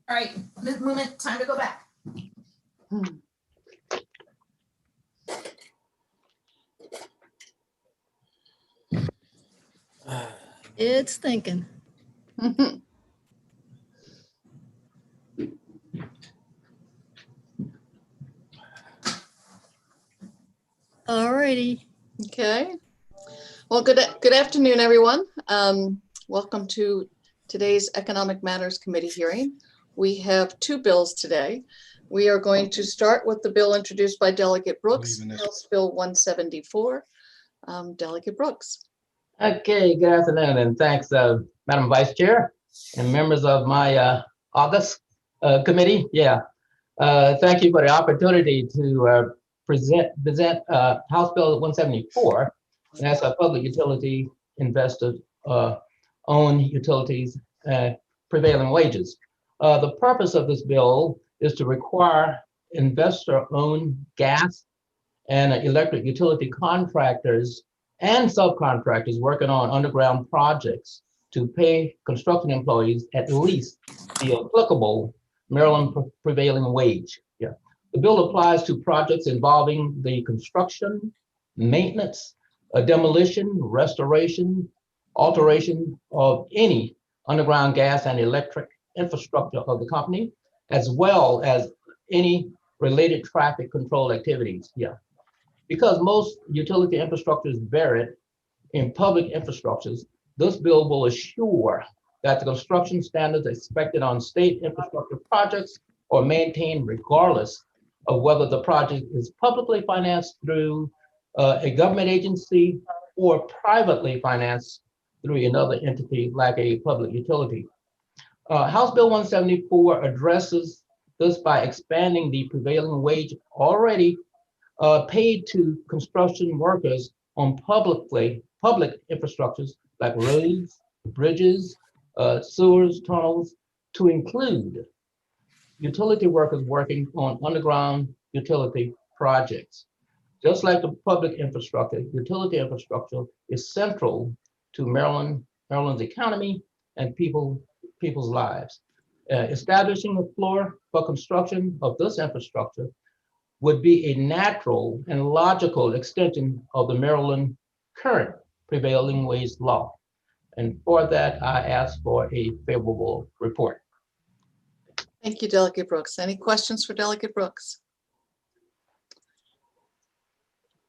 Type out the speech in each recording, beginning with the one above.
All right, Ms. Movement, time to go back. It's thinking. All righty. Okay. Well, good afternoon, everyone. Welcome to today's Economic Matters Committee hearing. We have two bills today. We are going to start with the bill introduced by Delegate Brooks, House Bill 174. Delegate Brooks. Okay, good afternoon, and thanks, Madam Vice Chair and members of my August committee. Thank you for the opportunity to present House Bill 174. And that's a public utility investor own utilities prevailing wages. The purpose of this bill is to require investor-owned gas and electric utility contractors and subcontractors working on underground projects to pay construction employees at least the applicable Maryland prevailing wage. The bill applies to projects involving the construction, maintenance, demolition, restoration, alteration of any underground gas and electric infrastructure of the company, as well as any related traffic control activities. Because most utility infrastructure is buried in public infrastructures, this bill will assure that the construction standards expected on state infrastructure projects are maintained regardless of whether the project is publicly financed through a government agency or privately financed through another entity like a public utility. House Bill 174 addresses this by expanding the prevailing wage already paid to construction workers on public infrastructures like roads, bridges, sewers, tunnels, to include utility workers working on underground utility projects. Just like the public infrastructure, utility infrastructure is central to Maryland's economy and people's lives. Establishing a floor for construction of this infrastructure would be a natural and logical extension of the Maryland current prevailing wage law. And for that, I ask for a favorable report. Thank you, Delegate Brooks. Any questions for Delegate Brooks?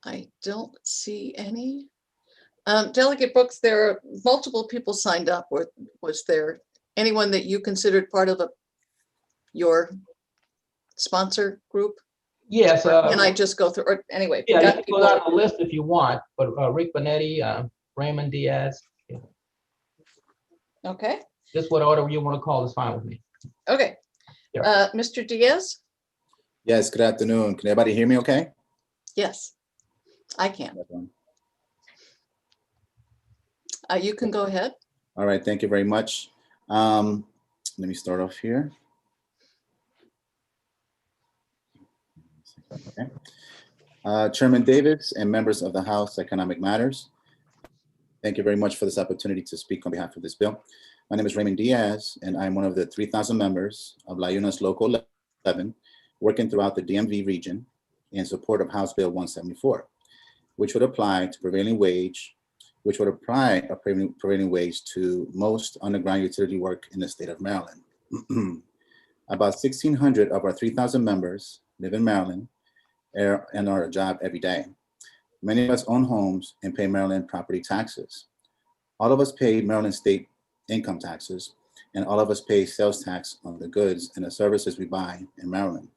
I don't see any. Delegate Brooks, there are multiple people signed up. Was there anyone that you considered part of your sponsor group? Yes. Can I just go through, or anyway? Yeah, you can go down the list if you want, but Rick Bonetti, Raymond Diaz. Yeah. Okay. Just what order you want to call is fine with me. Okay. Yeah. Mr. Diaz? Yes, good afternoon. Can everybody hear me okay? Yes, I can. You can go ahead. All right, thank you very much. Let me start off here. Okay. Chairman Davis and members of the House Economic Matters, thank you very much for this opportunity to speak on behalf of this bill. My name is Raymond Diaz, and I'm one of the 3,000 members of La Yuna's Local 11, working throughout the DMV region in support of House Bill 174, which would apply to prevailing wage to most underground utility work in the state of Maryland. About 1,600 of our 3,000 members live in Maryland and are a job every day. Many of us own homes and pay Maryland property taxes. All of us pay Maryland state income taxes, and all of us pay sales tax on the goods and the services we buy in Maryland.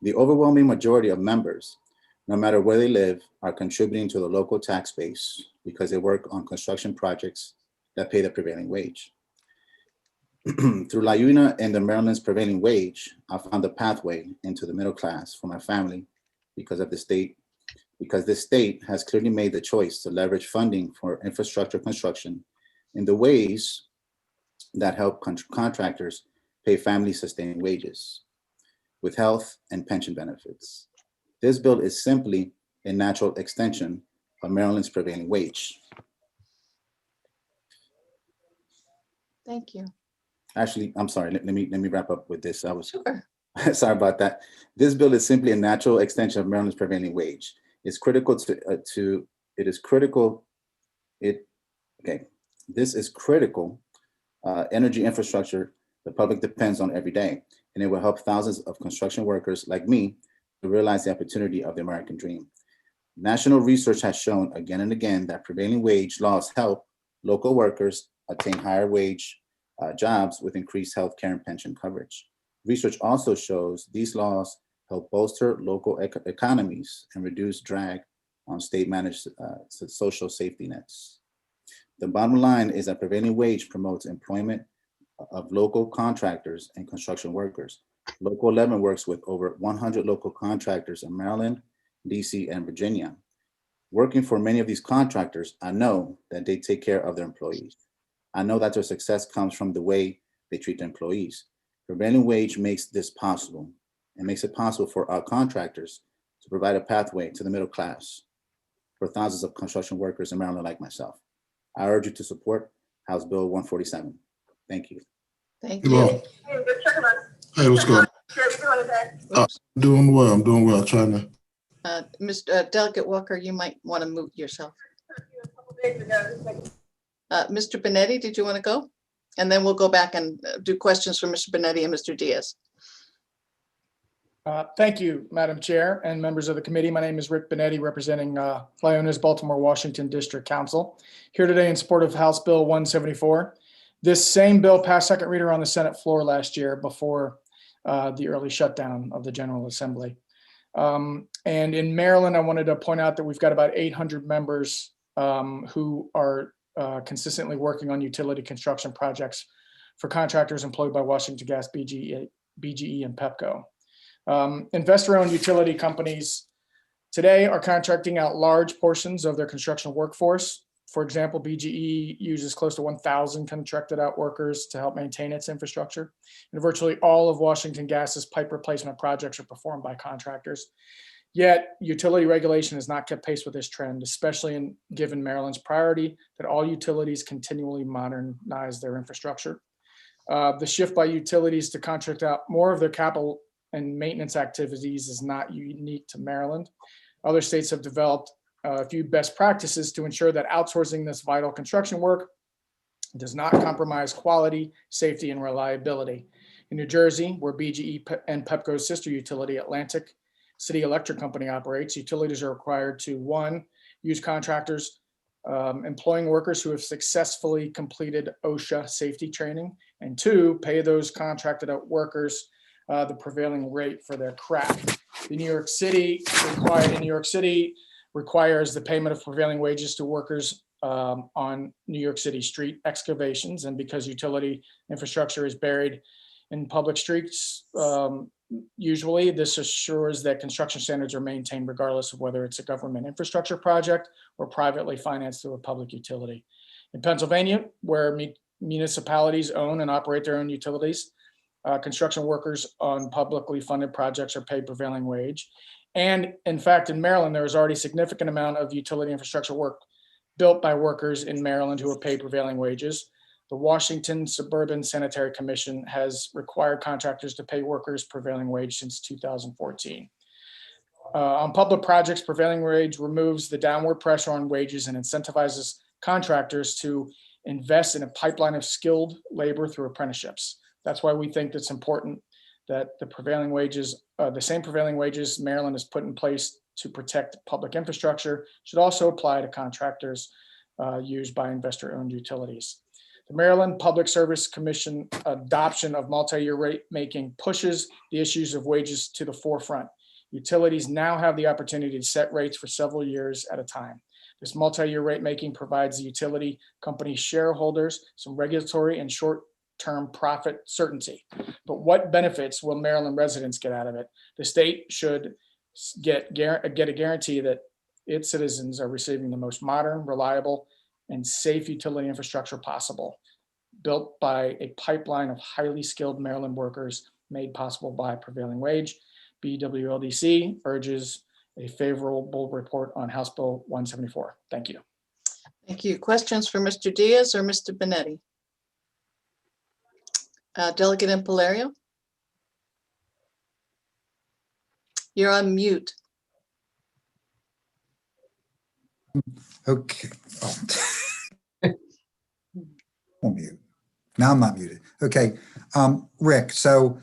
The overwhelming majority of members, no matter where they live, are contributing to the local tax base because they work on construction projects that pay the prevailing wage. Through La Yuna and the Maryland's prevailing wage, I found a pathway into the middle class for my family because this state has clearly made the choice to leverage funding for infrastructure construction in the ways that help contractors pay family-sustaining wages with health and pension benefits. This bill is simply a natural extension of Maryland's prevailing wage. Thank you. Actually, I'm sorry. Let me wrap up with this. I was Sure. sorry about that. This bill is simply a natural extension of Maryland's prevailing wage. It's critical it is critical. Okay. This is critical energy infrastructure the public depends on every day, and it will help thousands of construction workers like me to realize the opportunity of the American dream. National research has shown again and again that prevailing wage laws help local workers attain higher wage jobs with increased health care and pension coverage. Research also shows these laws help bolster local economies and reduce drag on state-managed social safety nets. The bottom line is that prevailing wage promotes employment of local contractors and construction workers. Local 11 works with over 100 local contractors in Maryland, DC, and Virginia. Working for many of these contractors, I know that they take care of their employees. I know that their success comes from the way they treat their employees. Prevailing wage makes this possible and makes it possible for our contractors to provide a pathway to the middle class for thousands of construction workers in Maryland like myself. I urge you to support House Bill 147. Thank you. Thank Hello. you. Hey, what's going on? Oops. Doing well. I'm doing well. Trying to. Mr. Delegate Walker, you might want to mute yourself. Mr. Benetti, did you want to go? And then we'll go back and do questions for Mr. Benetti and Mr. Diaz. Thank you, Madam Chair and members of the committee. My name is Rick Benetti, representing Lyona's Baltimore Washington District Council. Here today in support of House Bill 174. This same bill passed second reader on the Senate floor last year before the early shutdown of the General Assembly. And in Maryland, I wanted to point out that we've got about 800 members who are consistently working on utility construction projects for contractors employed by Washington Gas, BGE, and PEPCO. Investor-owned utility companies today are contracting out large portions of their construction workforce. For example, BGE uses close to 1,000 contracted out workers to help maintain its infrastructure. And virtually all of Washington Gas's pipe replacement projects are performed by contractors. Yet utility regulation has not kept pace with this trend, especially given Maryland's priority that all utilities continually modernize their infrastructure. The shift by utilities to contract out more of their capital and maintenance activities is not unique to Maryland. Other states have developed a few best practices to ensure that outsourcing this vital construction work does not compromise quality, safety, and reliability. In New Jersey, where BGE and PEPCO's sister utility, Atlantic City Electric Company, operates, utilities are required to, 1, use contractors employing workers who have successfully completed OSHA safety training, and 2, pay those contracted out workers the prevailing rate for their craft. New York City requires the payment of prevailing wages to workers on New York City street excavations. And because utility infrastructure is buried in public streets, usually this assures that construction standards are maintained regardless of whether it's a government infrastructure project or privately financed through a public utility. In Pennsylvania, where municipalities own and operate their own utilities, construction workers on publicly funded projects are paid prevailing wage. And in fact, in Maryland, there is already a significant amount of utility infrastructure work built by workers in Maryland who are paid prevailing wages. The Washington Suburban Sanitary Commission has required contractors to pay workers prevailing wage since 2014. On public projects, prevailing wage removes the downward pressure on wages and incentivizes contractors to invest in a pipeline of skilled labor through apprenticeships. That's why we think it's important that the prevailing wages, the same prevailing wages Maryland has put in place to protect public infrastructure, should also apply to contractors used by investor-owned utilities. The Maryland Public Service Commission adoption of multi-year rate making pushes the issues of wages to the forefront. Utilities now have the opportunity to set rates for several years at a time. This multi-year rate making provides the utility company shareholders some regulatory and short-term profit certainty. But what benefits will Maryland residents get out of it? The state should get a guarantee that its citizens are receiving the most modern, reliable, and safe utility infrastructure possible, built by a pipeline of highly skilled Maryland workers made possible by prevailing wage. BWLDC urges a favorable report on House Bill 174. Thank you. Thank you. Questions for Mr. Diaz or Mr. Benetti? Delegate Impalario? You're on mute. Okay. Oh. I'm mute. Now I'm not muted. Okay. Rick, so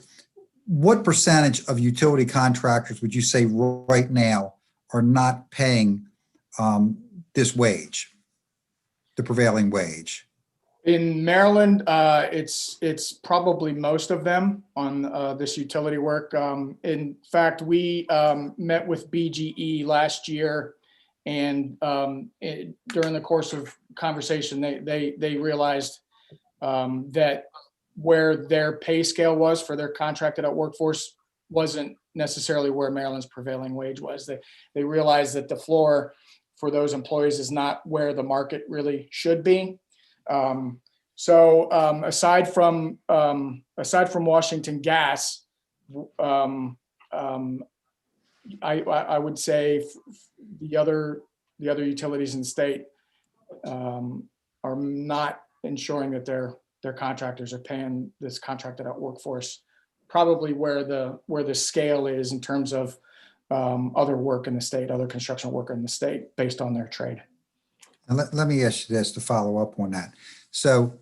what percentage of utility contractors would you say right now are not paying this wage, the prevailing wage? In Maryland, it's probably most of them on this utility work. In fact, we met with BGE last year, and during the course of conversation, they realized that where their pay scale was for their contracted out workforce wasn't necessarily where Maryland's prevailing wage was. They realized that the floor for those employees is not where the market really should be. Aside from Washington Gas, I would say the other utilities in the state are not ensuring that their contractors are paying this contracted out workforce probably where the scale is in terms of other work in the state, other construction work in the state based on their trade. And let me ask you this to follow up on that. So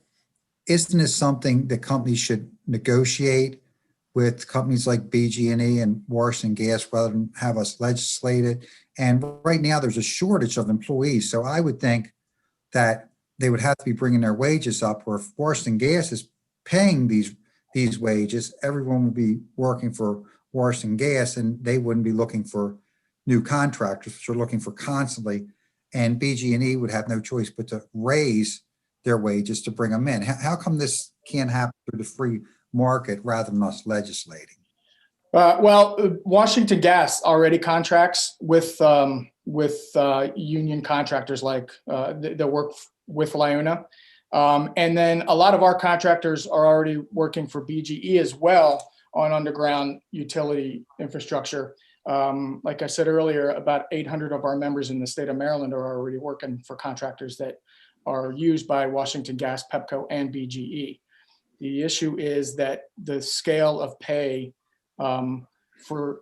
isn't this something that companies should negotiate with companies like BG&E and Washington Gas rather than have us legislate it? And right now there's a shortage of employees. So I would think that they would have to be bringing their wages up, or if Washington Gas is paying these wages, everyone would be working for Washington Gas and they wouldn't be looking for new contractors, which are looking for constantly. And BG&E would have no choice but to raise their wages to bring them in. How come this can't happen through the free market rather than us legislating? Washington Gas already contracts with union contractors like that work with LiUNA. And then a lot of our contractors are already working for BGE as well on underground utility infrastructure. Like I said earlier, about 800 of our members in the state of Maryland are already working for contractors that are used by Washington Gas, PEPCO, and BGE. The issue is that the scale of pay for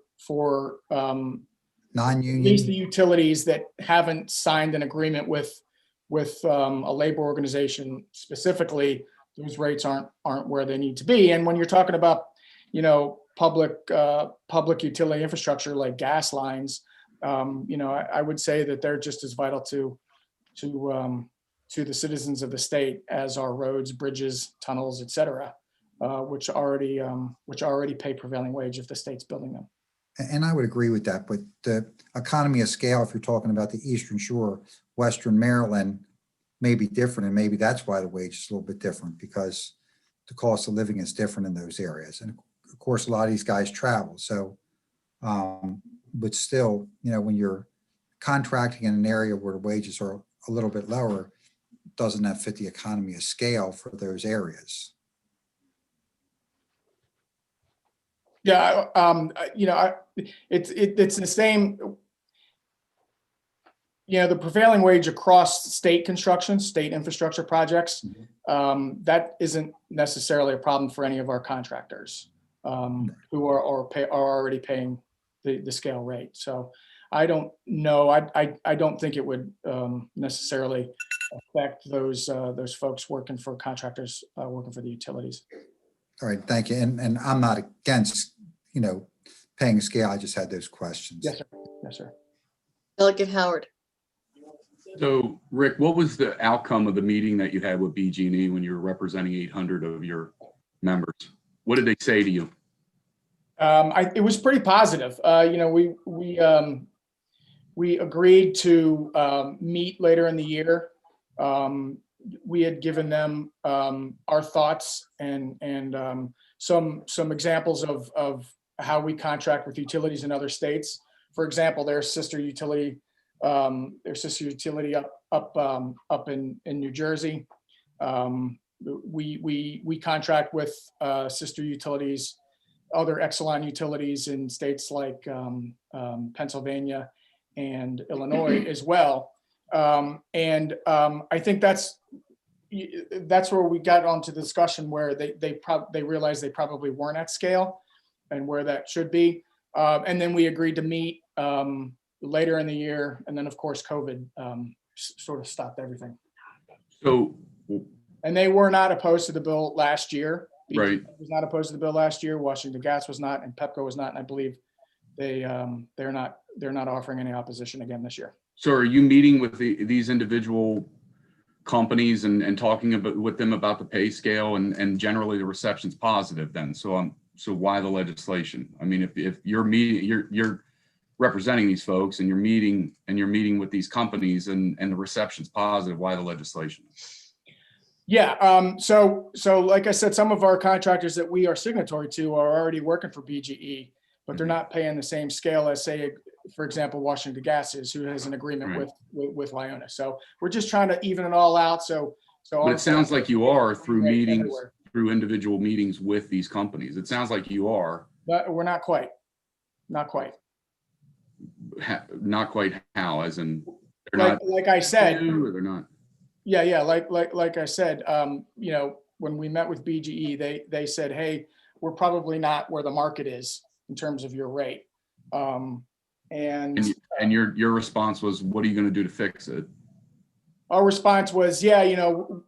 Non-union? at least the utilities that haven't signed an agreement with a labor organization specifically, those rates aren't where they need to be. And when you're talking about, public utility infrastructure like gas lines, I would say that they're just as vital to the citizens of the state as are roads, bridges, tunnels, et cetera, which already pay prevailing wage if the state's building them. And I would agree with that, but the economy of scale, if you're talking about the Eastern Shore, Western Maryland, may be different. And maybe that's why the wage is a little bit different, because the cost of living is different in those areas. And of course, a lot of these guys travel. So, but still, when you're contracting in an area where the wages are a little bit lower, doesn't that fit the economy of scale for those areas? Yeah, it's the same. The prevailing wage across state construction, state infrastructure projects, that isn't necessarily a problem for any of our contractors who are already paying the scale rate. So I don't know. I don't think it would necessarily affect those folks working for contractors working for the utilities. All right, thank you. And I'm not against, paying a scale. I just had those questions. Yes, sir. Yes, sir. Delegate Howard. So, Rick, what was the outcome of the meeting that you had with BG&E when you were representing 800 of your members? What did they say to you? It was pretty positive. We agreed to meet later in the year. We had given them our thoughts and some examples of how we contract with utilities in other states. For example, their sister utility up in New Jersey. We contract with sister utilities, other Exelon utilities in states like Pennsylvania and Illinois as well. I think that's that's where we got onto the discussion where they realized they probably weren't at scale and where that should be. And then we agreed to meet later in the year. And then of course, COVID sort of stopped everything. So, And they were not opposed to the bill last year. right. Was not opposed to the bill last year. Washington Gas was not, and Pepco was not. And I believe they're not offering any opposition again this year. So are you meeting with these individual companies and talking with them about the pay scale, and generally the reception's positive then? So why the legislation? I mean, if you're meeting, you're representing these folks and you're meeting with these companies and the reception's positive, why the legislation? Yeah. So like I said, some of our contractors that we are signatory to are already working for BGE, but they're not paying the same scale as, say, for example, Washington Gas is, who has an agreement Right. with Lyona. So we're just trying to even it all out. But it sounds like you are through Right, meetings, everywhere. through individual meetings with these companies. It sounds like you are. But we're not quite. Not quite. Not quite how, as in they're not. Like I said, Or they're not. yeah. Like I said, when we met with BGE, they said, hey, we're probably not where the market is in terms of your rate. And your response was, what are you going to do to fix it? our response was, yeah,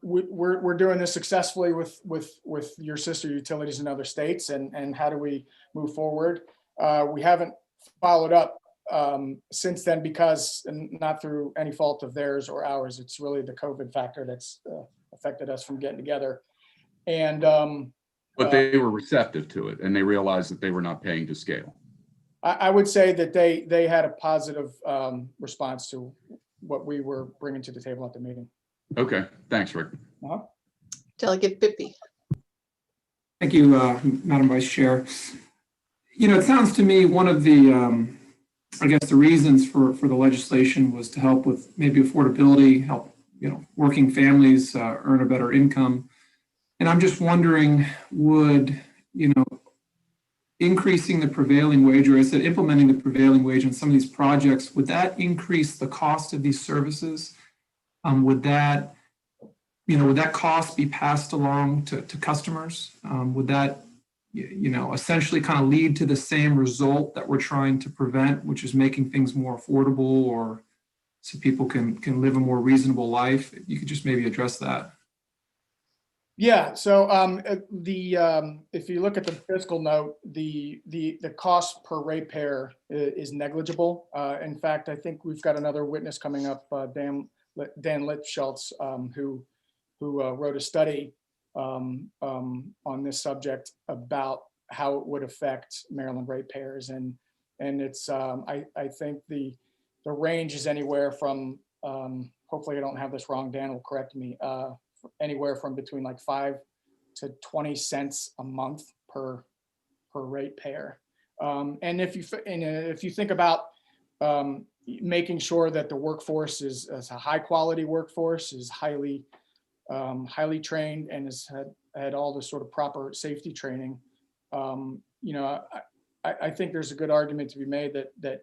we're doing this successfully with your sister utilities in other states, and how do we move forward? We haven't followed up since then because, and not through any fault of theirs or ours, it's really the COVID factor that's affected us from getting together. And But they were receptive to it, and they realized that they were not paying to scale. I would say that they had a positive response to what we were bringing to the table at the meeting. Okay, thanks, Rick. Delegate Bippy. Thank you, Madam Vice Chair. It sounds to me one of the, I guess, the reasons for the legislation was to help with maybe affordability, help, working families earn a better income. And I'm just wondering, would, increasing the prevailing wage, or I said implementing the prevailing wage on some of these projects, would that increase the cost of these services? Would that cost be passed along to customers? Would that, essentially kind of lead to the same result that we're trying to prevent, which is making things more affordable, or so people can live a more reasonable life? You could just maybe address that. Yeah. So if you look at the fiscal note, the cost per ratepayer is negligible. In fact, I think we've got another witness coming up, Dan Lipschultz, who wrote a study on this subject about how it would affect Maryland ratepayers, and it's I think the range is anywhere from hopefully I don't have this wrong, Dan will correct me, anywhere from between like 5 to 20 cents a month per ratepayer. And if you think about making sure that the workforce is a high quality workforce, is highly trained, and has had all the sort of proper safety training, I think there's a good argument to be made that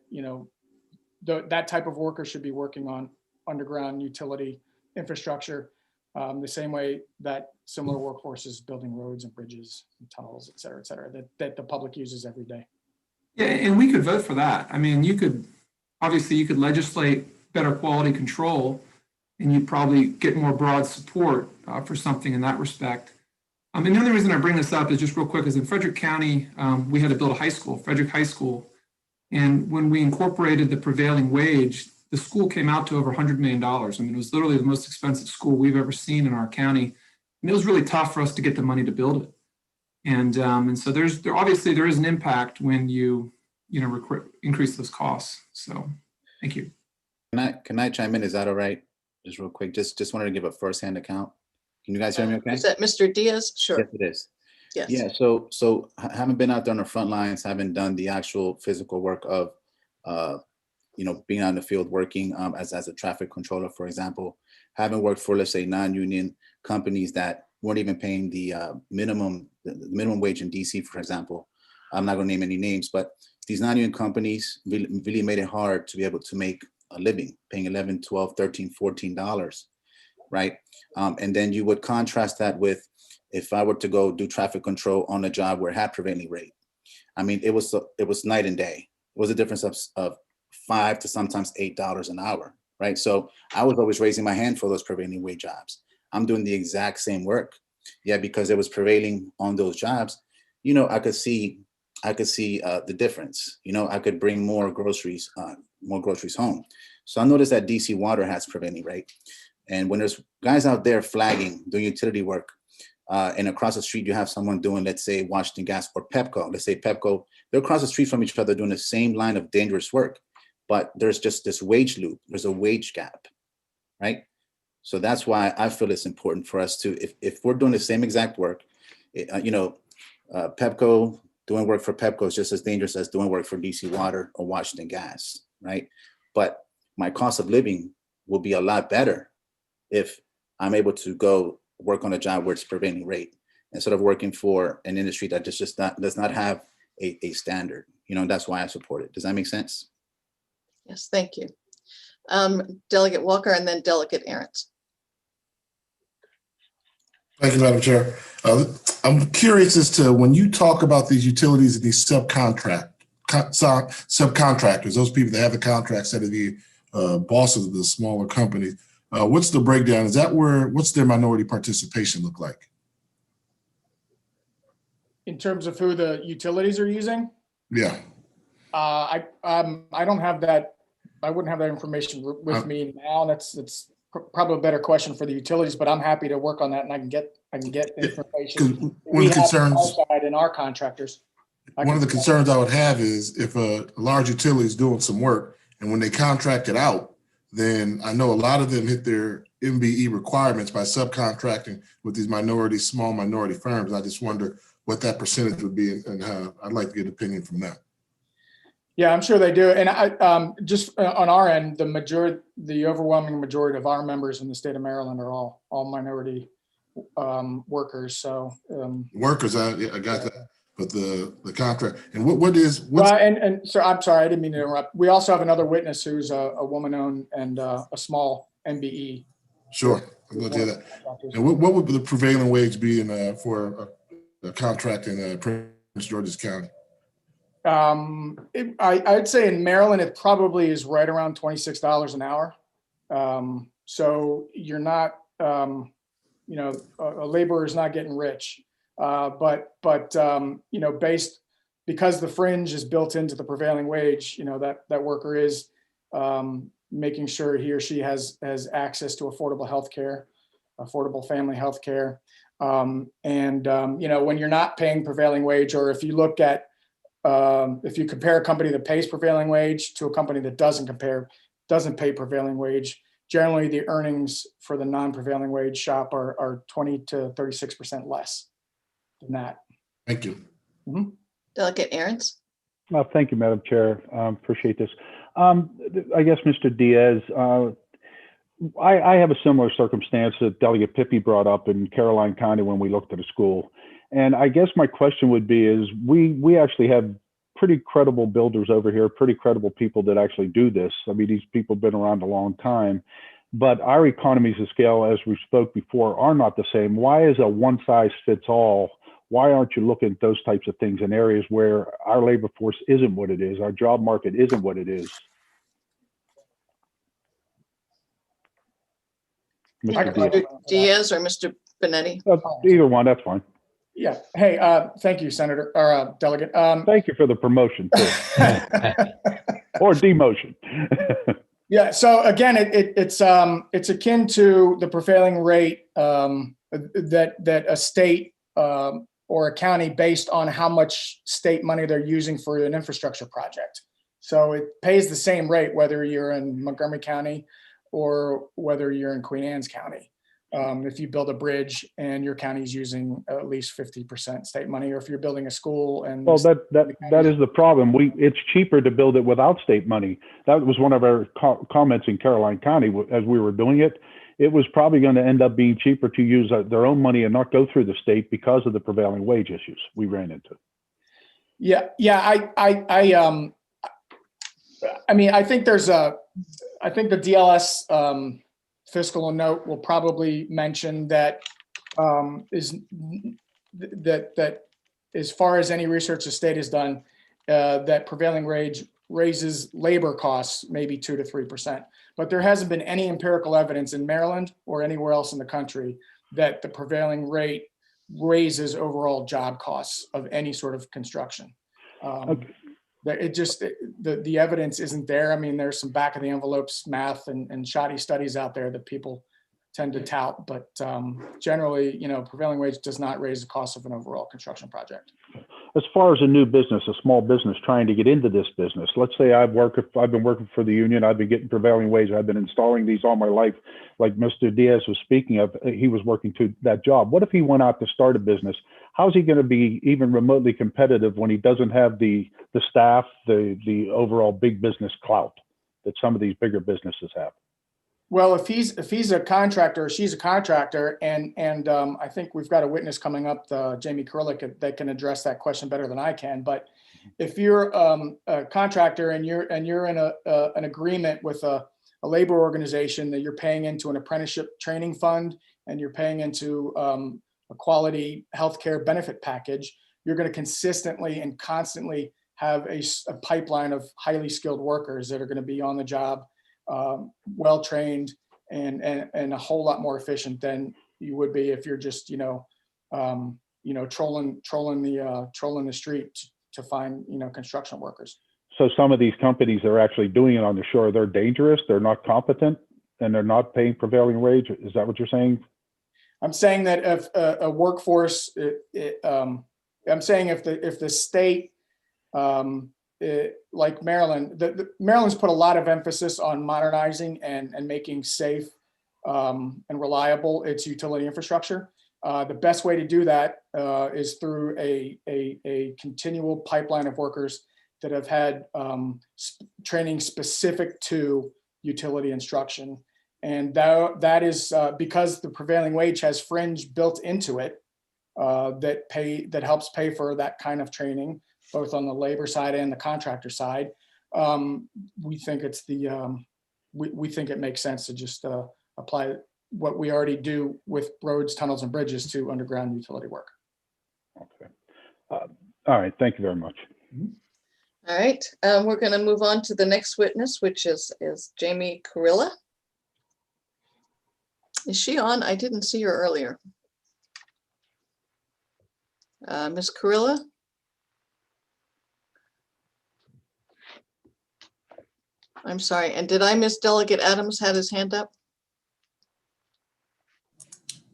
that type of worker should be working on underground utility infrastructure, the same way that similar workforce is building roads and bridges and tunnels, et cetera, that the public uses every day. Yeah, and we could vote for that. I mean, you could legislate better quality control, and you'd probably get more broad support for something in that respect. And the only reason I bring this up is just real quick, is in Frederick County, we had to build a high school, Frederick High School. And when we incorporated the prevailing wage, the school came out to over $100 million. I mean, it was literally the most expensive school we've ever seen in our county. And it was really tough for us to get the money to build it. And so there is an impact when you increase those costs. So thank you. Can I chime in? Is that all right? Just real quick, just wanted to give a firsthand account. Can you guys hear me okay? Is that Mr. Diaz? Sure. Yes, it is. Yes. Yeah, so I haven't been out there on the front lines, haven't done the actual physical work of, being out in the field working as a traffic controller, for example. Haven't worked for, let's say, non-union companies that weren't even paying the minimum wage in DC, for example. I'm not gonna name any names, but these non-union companies really made it hard to be able to make a living, paying $11, $12, $13, $14. right? And then you would contrast that with if I were to go do traffic control on a job where it had prevailing rate. I mean, it was night and day. It was a difference of $5 to sometimes $8 an hour, right? So I was always raising my hand for those prevailing wage jobs. I'm doing the exact same work. Yeah, because it was prevailing on those jobs, you know, I could see the difference. You know, I could bring more groceries home. So I noticed that DC Water has prevailing rate. And when there's guys out there flagging, doing utility work, and across the street you have someone doing, let's say, Washington Gas or Pepco. Let's say Pepco, they're across the street from each other doing the same line of dangerous work, but there's just this wage loop. There's a wage gap, right? So that's why I feel it's important for us to, if we're doing the same exact work, Pepco, doing work for Pepco is just as dangerous as doing work for DC Water or Washington Gas, right? But my cost of living will be a lot better if I'm able to go work on a job where it's prevailing rate instead of working for an industry that does not have a standard. You know, that's why I support it. Does that make sense? Yes, thank you. Delegate Walker and then Delegate Aaron's. Thank you, Madam Chair. I'm curious as to when you talk about these utilities and these subcontractors, those people that have the contracts that are the bosses of the smaller companies, what's the breakdown? Is that what's their minority participation look like? In terms of who the utilities are using? Yeah. I don't have that. I wouldn't have that information with me now. That's probably a better question for the utilities, but I'm happy to work on that, and I can get information. One of the concerns in our contractors. One of the concerns I would have is if a large utility is doing some work and when they contract it out, then I know a lot of them hit their MBE requirements by subcontracting with these small minority firms. I just wonder what that percentage would be, and how I'd like to get an opinion from that. Yeah, I'm sure they do. And I just on our end, the overwhelming majority of our members in the state of Maryland are all minority workers. So workers, I got that. But the contract and and so I'm sorry, I didn't mean to interrupt. We also have another witness who's a woman-owned and a small MBE. Sure, I'm going to do that. And what would the prevailing wage be for a contract in Prince George's County? I'd say in Maryland it probably is right around $26 an hour. So you're not, a laborer is not getting rich. But because the fringe is built into the prevailing wage, that worker is making sure he or she has access to affordable healthcare, affordable family healthcare. When you're not paying prevailing wage, or if you look at, if you compare a company that pays prevailing wage to a company that doesn't pay prevailing wage, generally the earnings for the non-prevailing wage shop are 20 to 36% less than that. Thank you. Mm-hmm. Delegate Aaron's. Thank you, Madam Chair. Appreciate this. I guess, Mr. Diaz, I have a similar circumstance that Delegate Pippi brought up in Caroline County when we looked at a school. And I guess my question would be is we actually have pretty credible builders over here, pretty credible people that actually do this. I mean, these people have been around a long time, but our economies of scale, as we spoke before, are not the same. Why is a one size fits all? Why aren't you looking at those types of things in areas where our labor force isn't what it is, our job market isn't what it is? Mr. Diaz or Mr. Benetti? Either one, that's fine. Yeah. Hey, thank you, Senator or Delegate. Thank you for the promotion too. Or demotion. Yeah. So again, it's akin to the prevailing rate that a state or a county based on how much state money they're using for an infrastructure project. So it pays the same rate whether you're in Montgomery County or whether you're in Queen Anne's County. If you build a bridge and your county is using at least 50% state money, or if you're building a school and well, that is the problem. It's cheaper to build it without state money. That was one of our comments in Caroline County as we were doing it. It was probably going to end up being cheaper to use their own money and not go through the state because of the prevailing wage issues we ran into. Yeah. I mean, I think the DLS fiscal note will probably mention that that as far as any research the state has done, that prevailing wage raises labor costs maybe 2 to 3%. But there hasn't been any empirical evidence in Maryland or anywhere else in the country that the prevailing rate raises overall job costs of any sort of construction. That it just, the evidence isn't there. I mean, there's some back of the envelopes math and shoddy studies out there that people tend to tout, but generally, you know, prevailing wage does not raise the cost of an overall construction project. As far as a new business, a small business trying to get into this business, let's say I've been working for the union, I've been getting prevailing wage, I've been installing these all my life, like Mr. Diaz was speaking of, he was working to that job. What if he went out to start a business? How's he going to be even remotely competitive when he doesn't have the staff, the overall big business clout that some of these bigger businesses have? Well, if he's a contractor or she's a contractor, and I think we've got a witness coming up, Jamie Kurylik, that can address that question better than I can. But if you're a contractor and you're in an agreement with a labor organization that you're paying into an apprenticeship training fund and you're paying into a quality healthcare benefit package, you're going to consistently and constantly have a pipeline of highly skilled workers that are going to be on the job, well-trained and a whole lot more efficient than you would be if you're just, trolling the street to find, construction workers. So some of these companies that are actually doing it on the shore, they're dangerous, they're not competent, and they're not paying prevailing wage. Is that what you're saying? I'm saying that if a workforce, I'm saying if the state, like Maryland, Maryland's put a lot of emphasis on modernizing and making safe and reliable its utility infrastructure. The best way to do that is through a continual pipeline of workers that have had training specific to utility instruction. And that is because the prevailing wage has fringe built into it that helps pay for that kind of training, both on the labor side and the contractor side. We think it's we think it makes sense to just apply what we already do with roads, tunnels, and bridges to underground utility work. Okay. All right. Thank you very much. All right. We're going to move on to the next witness, which is Jamie Kurylik. Is she on? I didn't see her earlier. Ms. Kurylik? I'm sorry. And did I miss Delegate Adams had his hand up?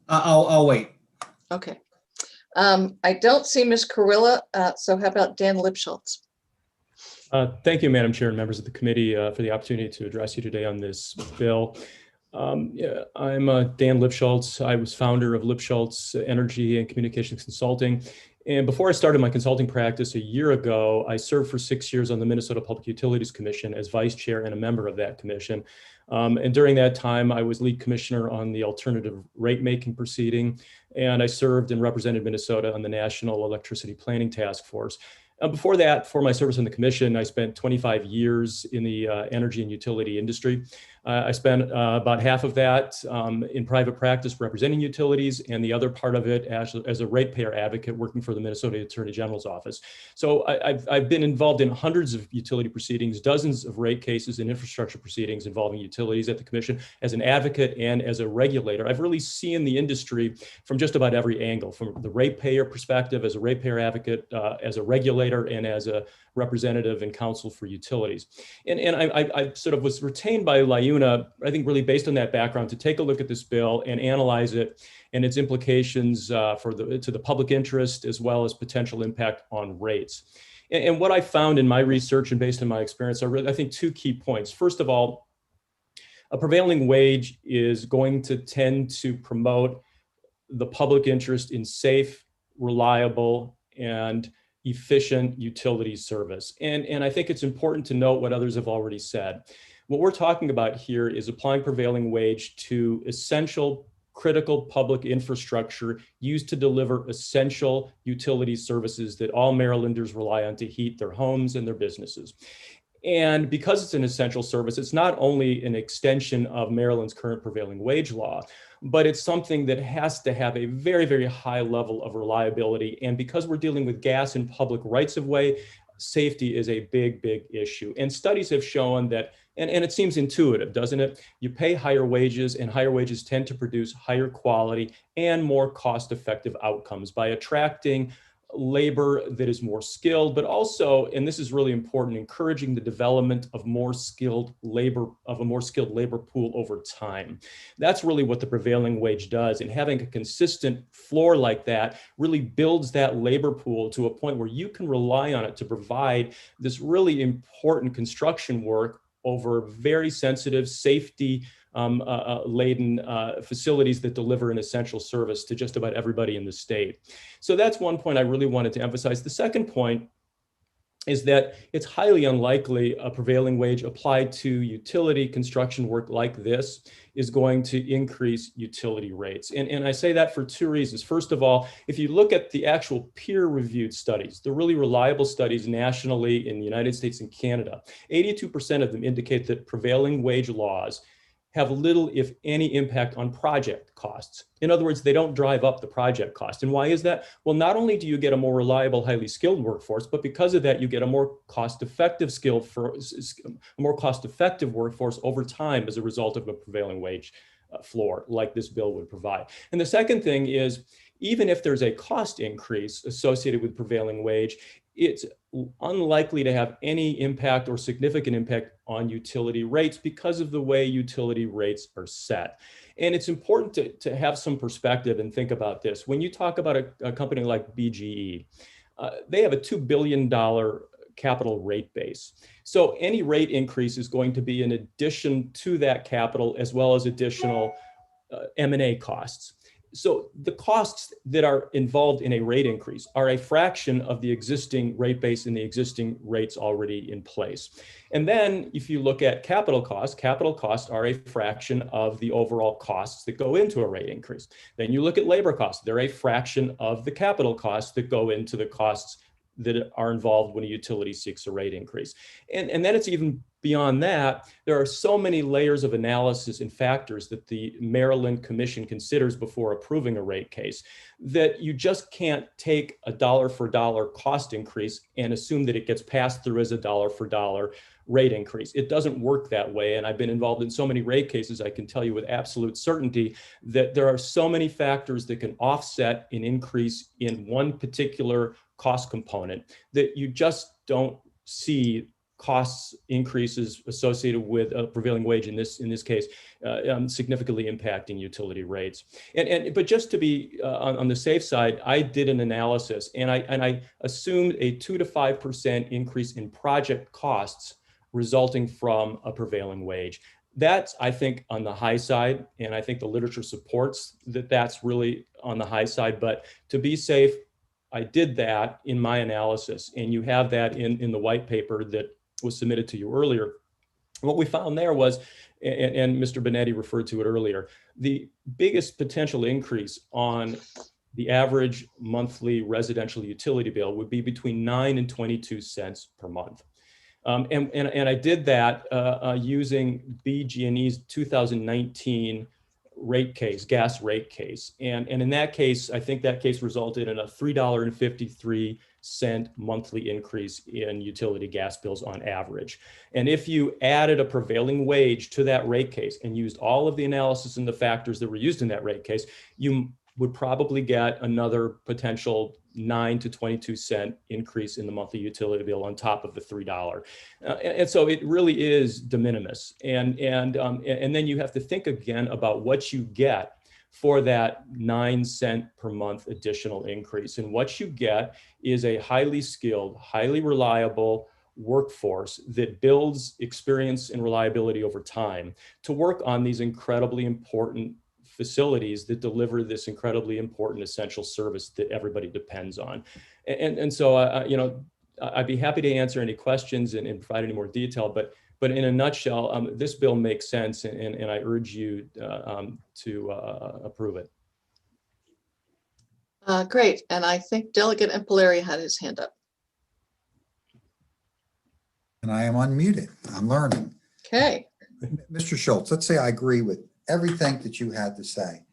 I'll wait. Okay. I don't see Ms. Kurylik, so how about Dan Lipschultz? Thank you, Madam Chair and members of the committee for the opportunity to address you today on this bill. Yeah, I'm Dan Lipschultz. I was founder of Lipschultz Energy and Communications Consulting. And before I started my consulting practice a year ago, I served for 6 years on the Minnesota Public Utilities Commission as vice chair and a member of that commission. And during that time, I was lead commissioner on the alternative rate making proceeding, and I served and represented Minnesota on the National Electricity Planning Task Force. Before that, for my service on the commission, I spent 25 years in the energy and utility industry. I spent about half of that in private practice representing utilities, and the other part of it as a ratepayer advocate working for the Minnesota Attorney General's office. So I've been involved in hundreds of utility proceedings, dozens of rate cases and infrastructure proceedings involving utilities at the commission as an advocate and as a regulator. I've really seen the industry from just about every angle, from the ratepayer perspective, as a ratepayer advocate, as a regulator, and as a representative and counsel for utilities. And I sort of was retained by LIUNA, I think really based on that background, to take a look at this bill and analyze it and its implications to the public interest, as well as potential impact on rates. And what I found in my research and based on my experience are really, I think, two key points. First of all, a prevailing wage is going to tend to promote the public interest in safe, reliable, and efficient utility service. And I think it's important to note what others have already said. What we're talking about here is applying prevailing wage to essential, critical public infrastructure used to deliver essential utility services that all Marylanders rely on to heat their homes and their businesses. And because it's an essential service, it's not only an extension of Maryland's current prevailing wage law, but it's something that has to have a very, very high level of reliability. And because we're dealing with gas in public rights of way, safety is a big, big issue. And studies have shown that, and it seems intuitive, doesn't it? You pay higher wages, and higher wages tend to produce higher quality and more cost-effective outcomes by attracting labor that is more skilled, but also, and this is really important, encouraging the development of more skilled labor, of a more skilled labor pool over time. That's really what the prevailing wage does. And having a consistent floor like that really builds that labor pool to a point where you can rely on it to provide this really important construction work over very sensitive, safety laden facilities that deliver an essential service to just about everybody in the state. So that's one point I really wanted to emphasize. The second point is that it's highly unlikely a prevailing wage applied to utility construction work like this is going to increase utility rates. And I say that for two reasons. First of all, if you look at the actual peer-reviewed studies, the really reliable studies nationally in the United States and Canada, 82% of them indicate that prevailing wage laws have little, if any, impact on project costs. In other words, they don't drive up the project cost. And why is that? Well, not only do you get a more reliable, highly skilled workforce, but because of that, you get a more cost-effective workforce over time as a result of a prevailing wage floor, like this bill would provide. And the second thing is, even if there's a cost increase associated with prevailing wage, it's unlikely to have any impact or significant impact on utility rates because of the way utility rates are set. And it's important to have some perspective and think about this. When you talk about a company like BGE, they have a $2 billion capital rate base. So any rate increase is going to be in addition to that capital, as well as additional M&A costs. So the costs that are involved in a rate increase are a fraction of the existing rate base and the existing rates already in place. And then if you look at capital costs are a fraction of the overall costs that go into a rate increase. Then you look at labor costs, they're a fraction of the capital costs that go into the costs that are involved when a utility seeks a rate increase. And then it's even beyond that. There are so many layers of analysis and factors that the Maryland Commission considers before approving a rate case that you just can't take a dollar for dollar cost increase and assume that it gets passed through as a dollar for dollar rate increase. It doesn't work that way. And I've been involved in so many rate cases, I can tell you with absolute certainty that there are so many factors that can offset an increase in one particular cost component that you just don't see costs increases associated with a prevailing wage in this case significantly impacting utility rates. But just to be on the safe side, I did an analysis and I assumed a 2 to 5% increase in project costs resulting from a prevailing wage. That's, I think, on the high side, and I think the literature supports that that's really on the high side. But to be safe, I did that in my analysis, and you have that in the white paper that was submitted to you earlier. What we found there was, and Mr. Benetti referred to it earlier, the biggest potential increase on the average monthly residential utility bill would be between 9 and 22 cents per month. And I did that using BG&E's 2019 rate case, gas rate case. And in that case, I think that case resulted in a $3.53 monthly increase in utility gas bills on average. And if you added a prevailing wage to that rate case and used all of the analysis and the factors that were used in that rate case, you would probably get another potential 9 to 22 cent increase in the monthly utility bill on top of the $3. And so it really is de minimis. And then you have to think again about what you get for that 9 cent per month additional increase. And what you get is a highly skilled, highly reliable workforce that builds experience and reliability over time to work on these incredibly important facilities that deliver this incredibly important essential service that everybody depends on. And so, you know, I'd be happy to answer any questions and provide any more detail, but in a nutshell, this bill makes sense, and I urge you to approve it. Great, and I think Delegate Impelleri had his hand up. And I am unmuted. I'm learning. Okay. Mr. Schultz, let's say I agree with everything that you had to say,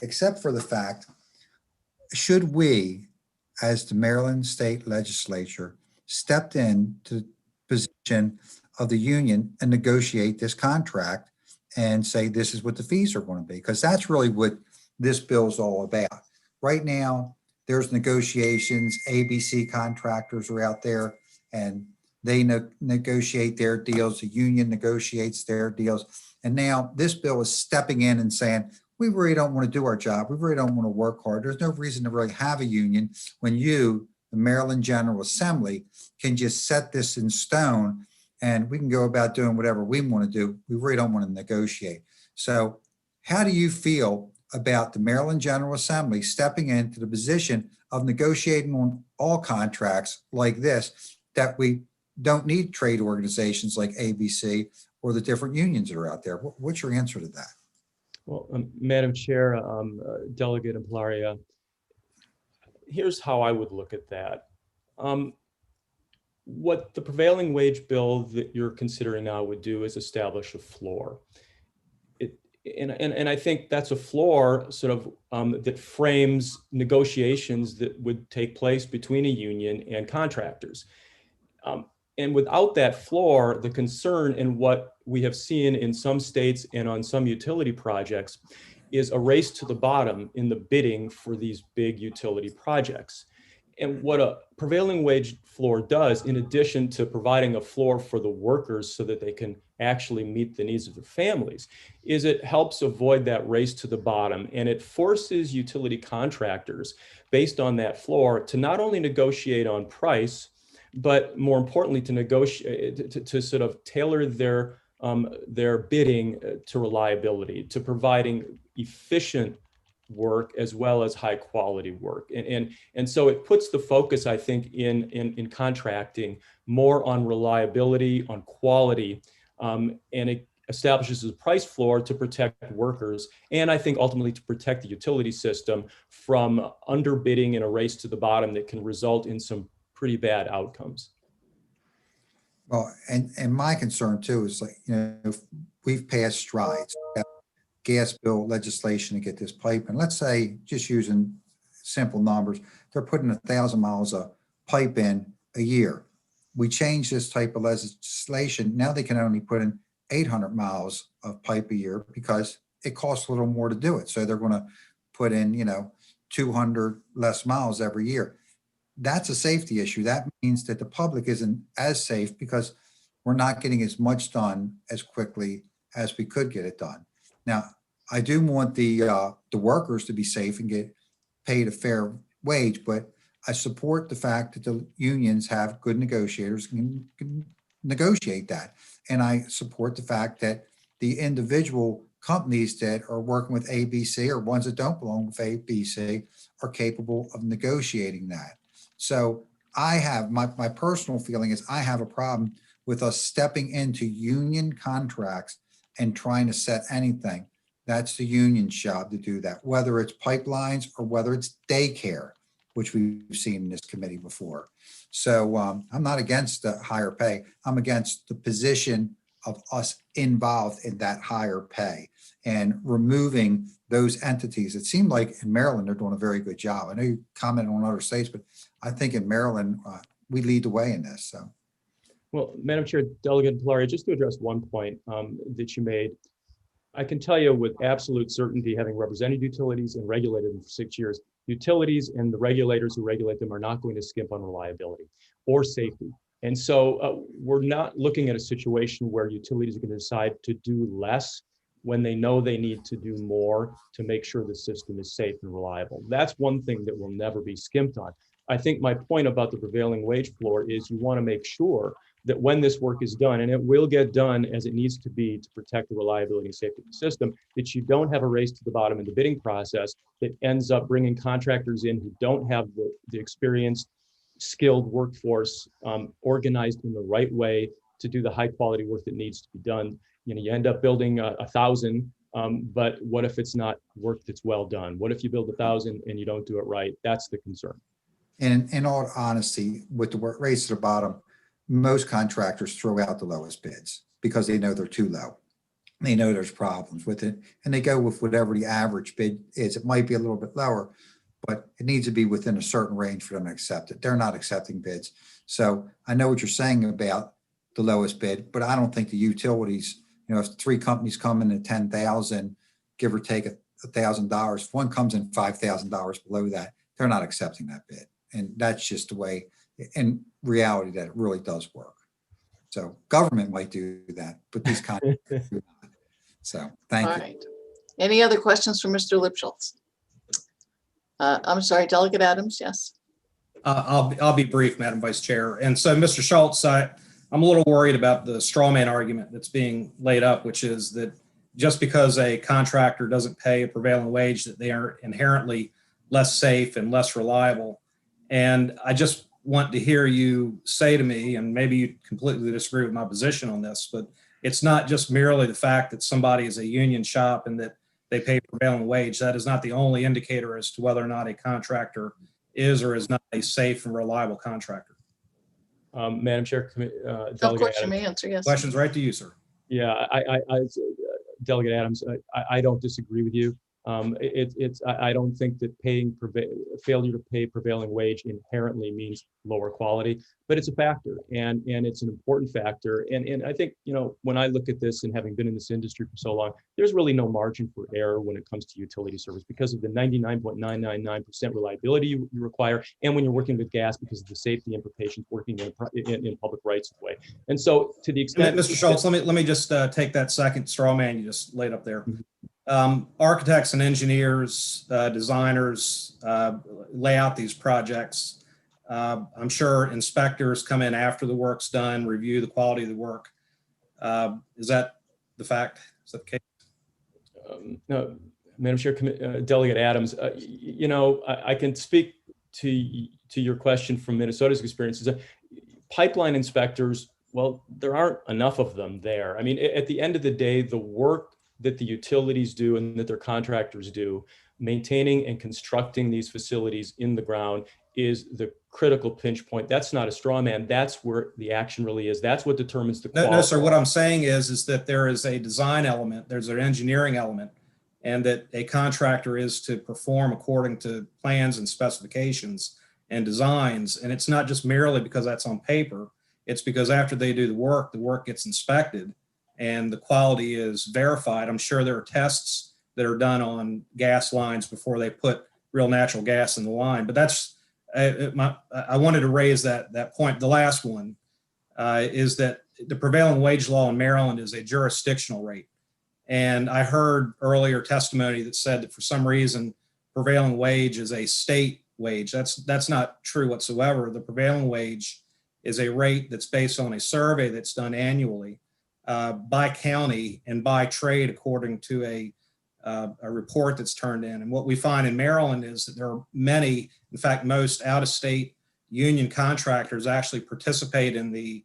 except for the fact, should we, as the Maryland State Legislature, stepped in to the position of the union and negotiate this contract and say, this is what the fees are going to be? Because that's really what this bill is all about. Right now, there's negotiations, ABC contractors are out there and they negotiate their deals, the union negotiates their deals. And now this bill is stepping in and saying, we really don't want to do our job. We really don't want to work hard. There's no reason to really have a union when you, the Maryland General Assembly, can just set this in stone and we can go about doing whatever we want to do. We really don't want to negotiate. So how do you feel about the Maryland General Assembly stepping into the position of negotiating on all contracts like this, that we don't need trade organizations like ABC or the different unions that are out there? What's your answer to that? Well, Madam Chair, Delegate Implaria, here's how I would look at that. What the prevailing wage bill that you're considering now would do is establish a floor. And I think that's a floor sort of that frames negotiations that would take place between a union and contractors. And without that floor, the concern in what we have seen in some states and on some utility projects is a race to the bottom in the bidding for these big utility projects. And what a prevailing wage floor does, in addition to providing a floor for the workers so that they can actually meet the needs of their families, is it helps avoid that race to the bottom. And it forces utility contractors, based on that floor, to not only negotiate on price, but more importantly, to negotiate, to sort of tailor their bidding to reliability, to providing efficient work as well as high quality work. And so it puts the focus, I think, in contracting more on reliability, on quality, and it establishes a price floor to protect workers, and I think ultimately to protect the utility system from underbidding in a race to the bottom that can result in some pretty bad outcomes. Well, and my concern too is, like, we've passed strides, gas bill legislation to get this pipe. And let's say, just using simple numbers, they're putting 1,000 miles of pipe in a year. We change this type of legislation. Now they can only put in 800 miles of pipe a year because it costs a little more to do it. So they're going to put in, 200 less miles every year. That's a safety issue. That means that the public isn't as safe because we're not getting as much done as quickly as we could get it done. Now, I do want the workers to be safe and get paid a fair wage, but I support the fact that the unions have good negotiators and can negotiate that. And I support the fact that the individual companies that are working with ABC or ones that don't belong with ABC are capable of negotiating that. So I have, my personal feeling is I have a problem with us stepping into union contracts and trying to set anything. That's the union's job to do that, whether it's pipelines or whether it's daycare, which we've seen in this committee before. So I'm not against the higher pay. I'm against the position of us involved in that higher pay and removing those entities. It seemed like in Maryland, they're doing a very good job. I know you commented on other states, but I think in Maryland, we lead the way in this. So. Well, Madam Chair, Delegate Pilaria, just to address one point that you made, I can tell you with absolute certainty, having represented utilities and regulated them for 6 years, utilities and the regulators who regulate them are not going to skimp on reliability or safety. And so we're not looking at a situation where utilities are going to decide to do less when they know they need to do more to make sure the system is safe and reliable. That's one thing that will never be skimped on. I think my point about the prevailing wage floor is you want to make sure that when this work is done, and it will get done as it needs to be to protect the reliability and safety of the system, that you don't have a race to the bottom in the bidding process that ends up bringing contractors in who don't have the experienced, skilled workforce organized in the right way to do the high quality work that needs to be done. You end up building 1,000, but what if it's not work that's well done? What if you build 1,000 and you don't do it right? That's the concern. And in all honesty, with the race to the bottom, most contractors throw out the lowest bids because they know they're too low. They know there's problems with it, and they go with whatever the average bid is. It might be a little bit lower, but it needs to be within a certain range for them to accept it. They're not accepting bids. So I know what you're saying about the lowest bid, but I don't think the utilities, if 3 companies come in at 10,000, give or take $1,000, if one comes in $5,000 below that, they're not accepting that bid. And that's just the way, in reality, that it really does work. So government might do that, but these contractors do not. So thank All you. right. Any other questions for Mr. Lipschultz? I'm sorry, Delegate Adams, yes. I'll be brief, Madam Vice Chair. And so, Mr. Schultz, I'm a little worried about the straw man argument that's being laid up, which is that just because a contractor doesn't pay a prevailing wage, that they are inherently less safe and less reliable. And I just want to hear you say to me, and maybe you completely disagree with my position on this, but it's not just merely the fact that somebody is a union shop and that they pay prevailing wage. That is not the only indicator as to whether or not a contractor is or is not a safe and reliable contractor. Madam Chair, Of Delegate course, you Adams. may answer, yes. Questions right to you, sir. Yeah, Delegate Adams, I don't disagree with you. I don't think that failure to pay prevailing wage inherently means lower quality, but it's a factor, and it's an important factor. And I think, when I look at this and having been in this industry for so long, there's really no margin for error when it comes to utility service because of the 99.999% reliability you require, and when you're working with gas because of the safety implications working in public rights of way. And so, to the extent, Mr. Schultz, let me just take that second straw man you just laid up there. Architects and engineers, designers lay out these projects. I'm sure inspectors come in after the work's done, review the quality of the work. Is that the fact? Is that the case? No, Madam Chair, Delegate Adams, I can speak to your question from Minnesota's experiences. Pipeline inspectors, well, there aren't enough of them there. I mean, at the end of the day, the work that the utilities do and that their contractors do, maintaining and constructing these facilities in the ground is the critical pinch point. That's not a straw man. That's where the action really is. That's what determines the quality. No, sir. What I'm saying is that there is a design element, there's an engineering element, and that a contractor is to perform according to plans and specifications and designs. And it's not just merely because that's on paper. It's because after they do the work gets inspected and the quality is verified. I'm sure there are tests that are done on gas lines before they put real natural gas in the line. But that's, I wanted to raise that point. The last one is that the prevailing wage law in Maryland is a jurisdictional rate. And I heard earlier testimony that said that for some reason, prevailing wage is a state wage. That's not true whatsoever. The prevailing wage is a rate that's based on a survey that's done annually by county and by trade according to a report that's turned in. And what we find in Maryland is that there are many, in fact, most out-of-state union contractors actually participate in the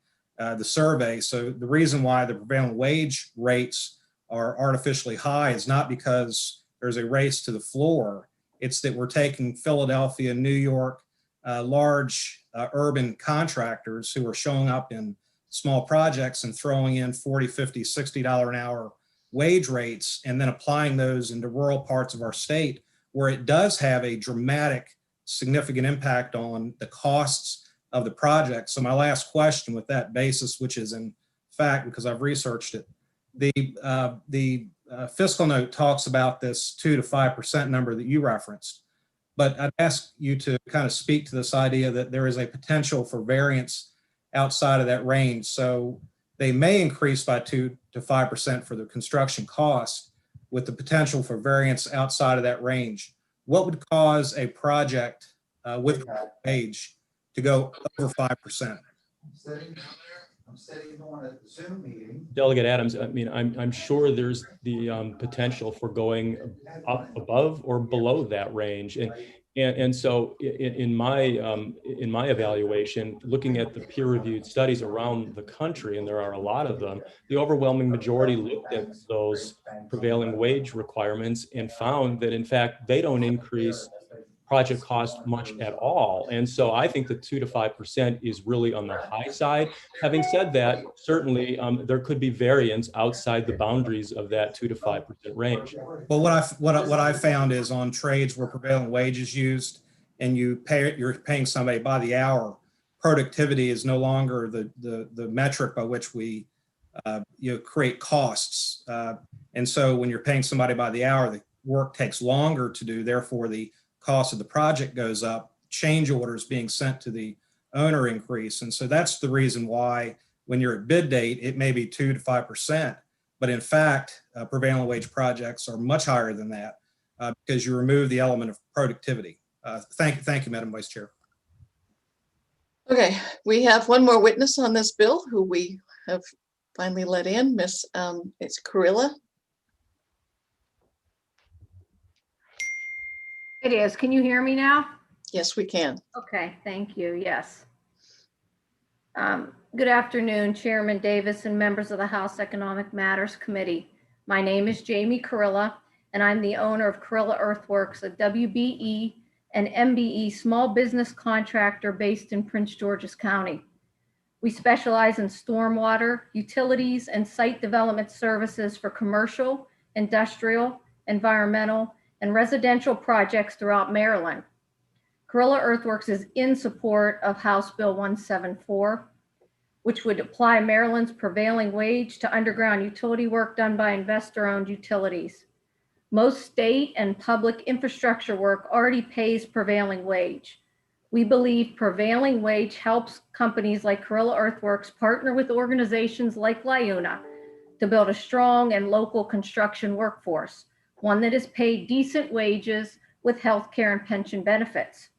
survey. So the reason why the prevailing wage rates are artificially high is not because there's a race to the floor. It's that we're taking Philadelphia, New York, large urban contractors who are showing up in small projects and throwing in $40, $50, $60 an hour wage rates, and then applying those into rural parts of our state where it does have a dramatic, significant impact on the costs of the project. So my last question with that basis, which is in fact, because I've researched it, the fiscal note talks about this 2 to 5% number that you referenced. But I'd ask you to kind of speak to this idea that there is a potential for variance outside of that range. So they may increase by 2 to 5% for the construction cost with the potential for variance outside of that range. What would cause a project with wage to go over 5%? I'm sitting on a Zoom meeting. Delegate Adams, I mean, I'm sure there's the potential for going up above or below that range, and so in my evaluation, looking at the peer-reviewed studies around the country, and there are a lot of them, the overwhelming majority looked at those prevailing wage requirements and found that in fact they don't increase project cost much at all. And so I think the 2 to 5% is really on the high side. Having said that, certainly there could be variance outside the boundaries of that 2 to 5% range. Well, what I found is on trades where prevailing wage is used and you're paying somebody by the hour, productivity is no longer the metric by which we create costs. And so when you're paying somebody by the hour, the work takes longer to do, therefore the cost of the project goes up, change orders being sent to the owner increase. And so that's the reason why when you're at bid date, it may be 2 to 5%, but in fact, prevailing wage projects are much higher than that because you remove the element of productivity. Thank you, Madam Vice Chair. Okay, we have one more witness on this bill who we have finally let in, it's Carilla. It is. Can you hear me now? Yes, we can. Okay, thank you. Yes. Good afternoon, Chairman Davis and members of the House Economic Matters Committee. My name is Jamie Carilla, and I'm the owner of Carilla Earthworks, a WBE and MBE small business contractor based in Prince George's County. We specialize in stormwater, utilities, and site development services for commercial, industrial, environmental, and residential projects throughout Maryland. Carilla Earthworks is in support of House Bill 174, which would apply Maryland's prevailing wage to underground utility work done by investor-owned utilities. Most state and public infrastructure work already pays prevailing wage. We believe prevailing wage helps companies like Carilla Earthworks partner with organizations like LIUNA to build a strong and local construction workforce, one that is paid decent wages with health care and pension benefits.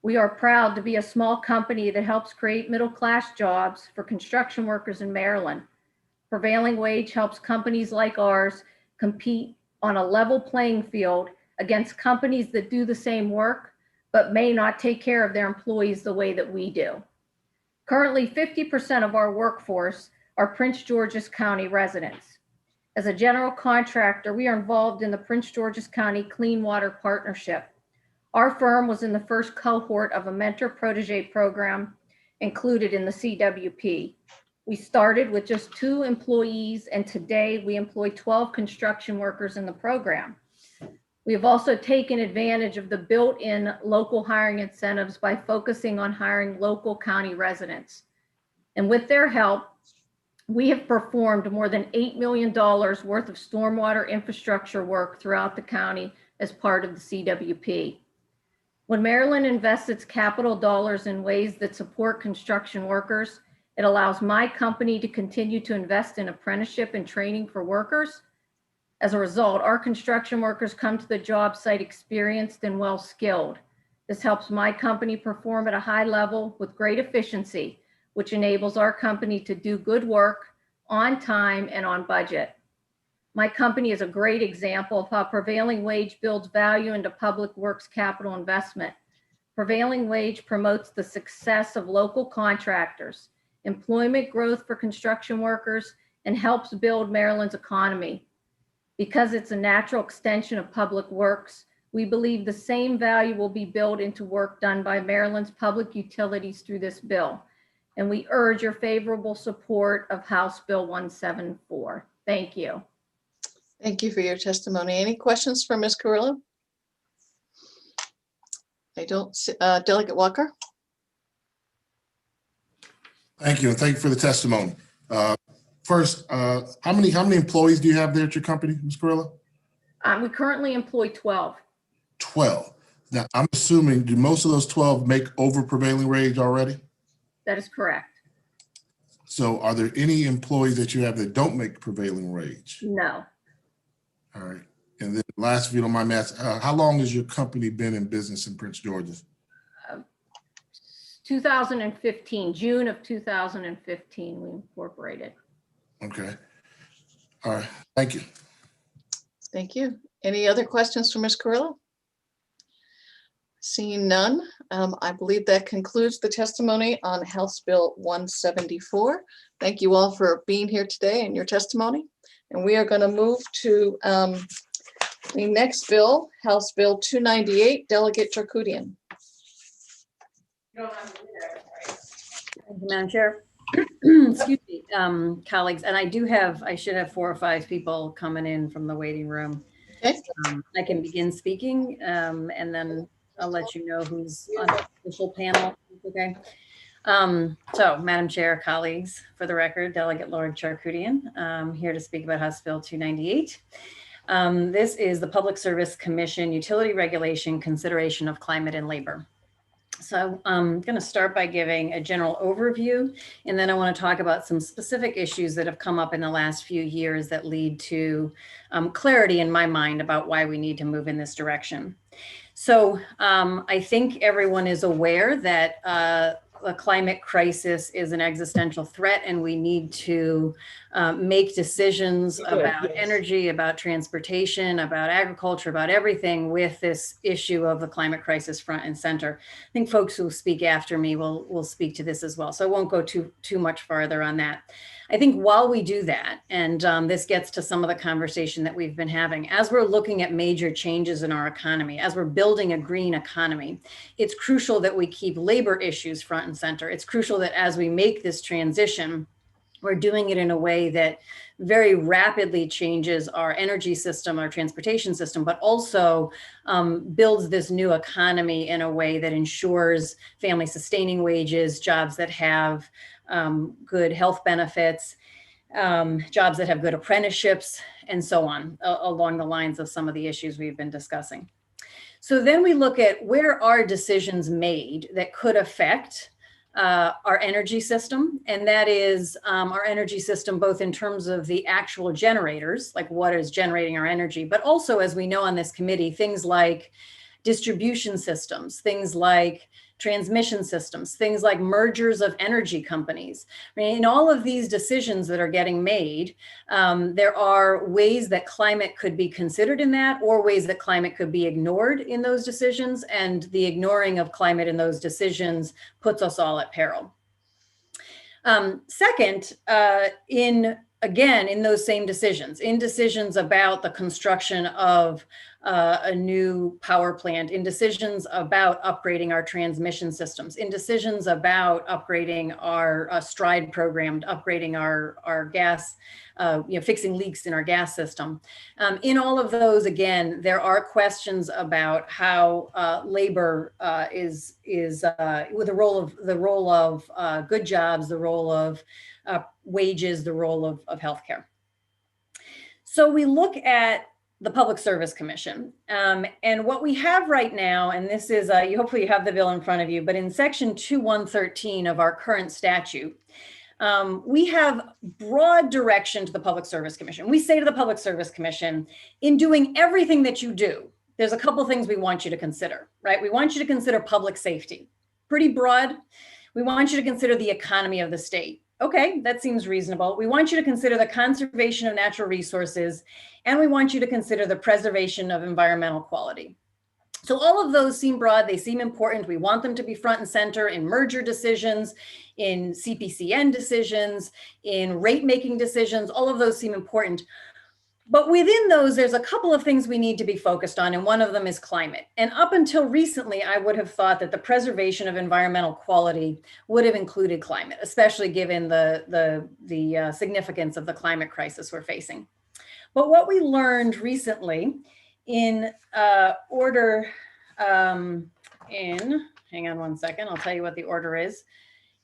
We are proud to be a small company that helps create middle-class jobs for construction workers in Maryland. Prevailing wage helps companies like ours compete on a level playing field against companies that do the same work, but may not take care of their employees the way that we do. Currently, 50% of our workforce are Prince George's County residents. As a general contractor, we are involved in the Prince George's County Clean Water Partnership. Our firm was in the first cohort of a mentor-protege program included in the CWP. We started with just 2 employees, and today we employ 12 construction workers in the program. We have also taken advantage of the built-in local hiring incentives by focusing on hiring local county residents. And with their help, we have performed more than $8 million worth of stormwater infrastructure work throughout the county as part of the CWP. When Maryland invests its capital dollars in ways that support construction workers, it allows my company to continue to invest in apprenticeship and training for workers. As a result, our construction workers come to the job site experienced and well-skilled. This helps my company perform at a high level with great efficiency, which enables our company to do good work on time and on budget. My company is a great example of how prevailing wage builds value into public works capital investment. Prevailing wage promotes the success of local contractors, employment growth for construction workers, and helps build Maryland's economy. Because it's a natural extension of public works, we believe the same value will be built into work done by Maryland's public utilities through this bill. And we urge your favorable support of House Bill 174. Thank you. Thank you for your testimony. Any questions for Ms. Carilla? I don't see, Delegate Walker. Thank you, and thank you for the testimony. First, how many employees do you have there at your company, Ms. Carilla? We currently employ 12. 12. Now, I'm assuming, do most of those 12 make over prevailing wage already? That is correct. So are there any employees that you have that don't make prevailing wage? No. All right. And then last, if you don't mind me asking, how long has your company been in business in Prince George's? 2015, June of 2015, we incorporated. Okay. All right. Thank you. Thank you. Any other questions for Ms. Carilla? Seeing none, I believe that concludes the testimony on House Bill 174. Thank you all for being here today and your testimony. And we are going to move to The next bill, House Bill 298, Delegate Charkoudian. Thank you, Madam Chair. Excuse me, colleagues, and I should have 4 or 5 people coming in from the waiting room. Okay. I can begin speaking, and then I'll let you know who's on the official panel. Okay. So, Madam Chair, colleagues, for the record, Delegate Lord Charkoudian, here to speak about House Bill 298. This is the Public Service Commission Utility Regulation Consideration of Climate and Labor. So I'm going to start by giving a general overview, and then I want to talk about some specific issues that have come up in the last few years that lead to clarity in my mind about why we need to move in this direction. So I think everyone is aware that the climate crisis is an existential threat, and we need to make decisions about energy, about transportation, about agriculture, about everything with this issue of the climate crisis front and center. I think folks who speak after me will speak to this as well, so I won't go too much farther on that. I think while we do that, and this gets to some of the conversation that we've been having, as we're looking at major changes in our economy, as we're building a green economy, it's crucial that we keep labor issues front and center. It's crucial that as we make this transition, we're doing it in a way that very rapidly changes our energy system, our transportation system, but also builds this new economy in a way that ensures family sustaining wages, jobs that have good health benefits, jobs that have good apprenticeships, and so on, along the lines of some of the issues we've been discussing. So then we look at where are decisions made that could affect our energy system, and that is our energy system, both in terms of the actual generators, like what is generating our energy, but also, as we know on this committee, things like distribution systems, things like transmission systems, things like mergers of energy companies. I mean, in all of these decisions that are getting made, there are ways that climate could be considered in that, or ways that climate could be ignored in those decisions, and the ignoring of climate in those decisions puts us all at peril. Second, in those same decisions, in decisions about the construction of a new power plant, in decisions about upgrading our transmission systems, in decisions about upgrading our STRIDE program, upgrading our gas, fixing leaks in our gas system. In all of those, again, there are questions about how labor is with the role of good jobs, the role of wages, the role of healthcare. So we look at the Public Service Commission, and what we have right now, and this is, hopefully you have the bill in front of you, but in section 2113 of our current statute, we have broad direction to the Public Service Commission. We say to the Public Service Commission, in doing everything that you do, there's a couple things we want you to consider, right? We want you to consider public safety, pretty broad. We want you to consider the economy of the state. Okay, that seems reasonable. We want you to consider the conservation of natural resources, and we want you to consider the preservation of environmental quality. So all of those seem broad, they seem important. We want them to be front and center in merger decisions, in CPCN decisions, in rate-making decisions. All of those seem important. But within those, there's a couple of things we need to be focused on, and one of them is climate. And up until recently, I would have thought that the preservation of environmental quality would have included climate, especially given the significance of the climate crisis we're facing. But what we learned recently in hang on one second, I'll tell you what the order is,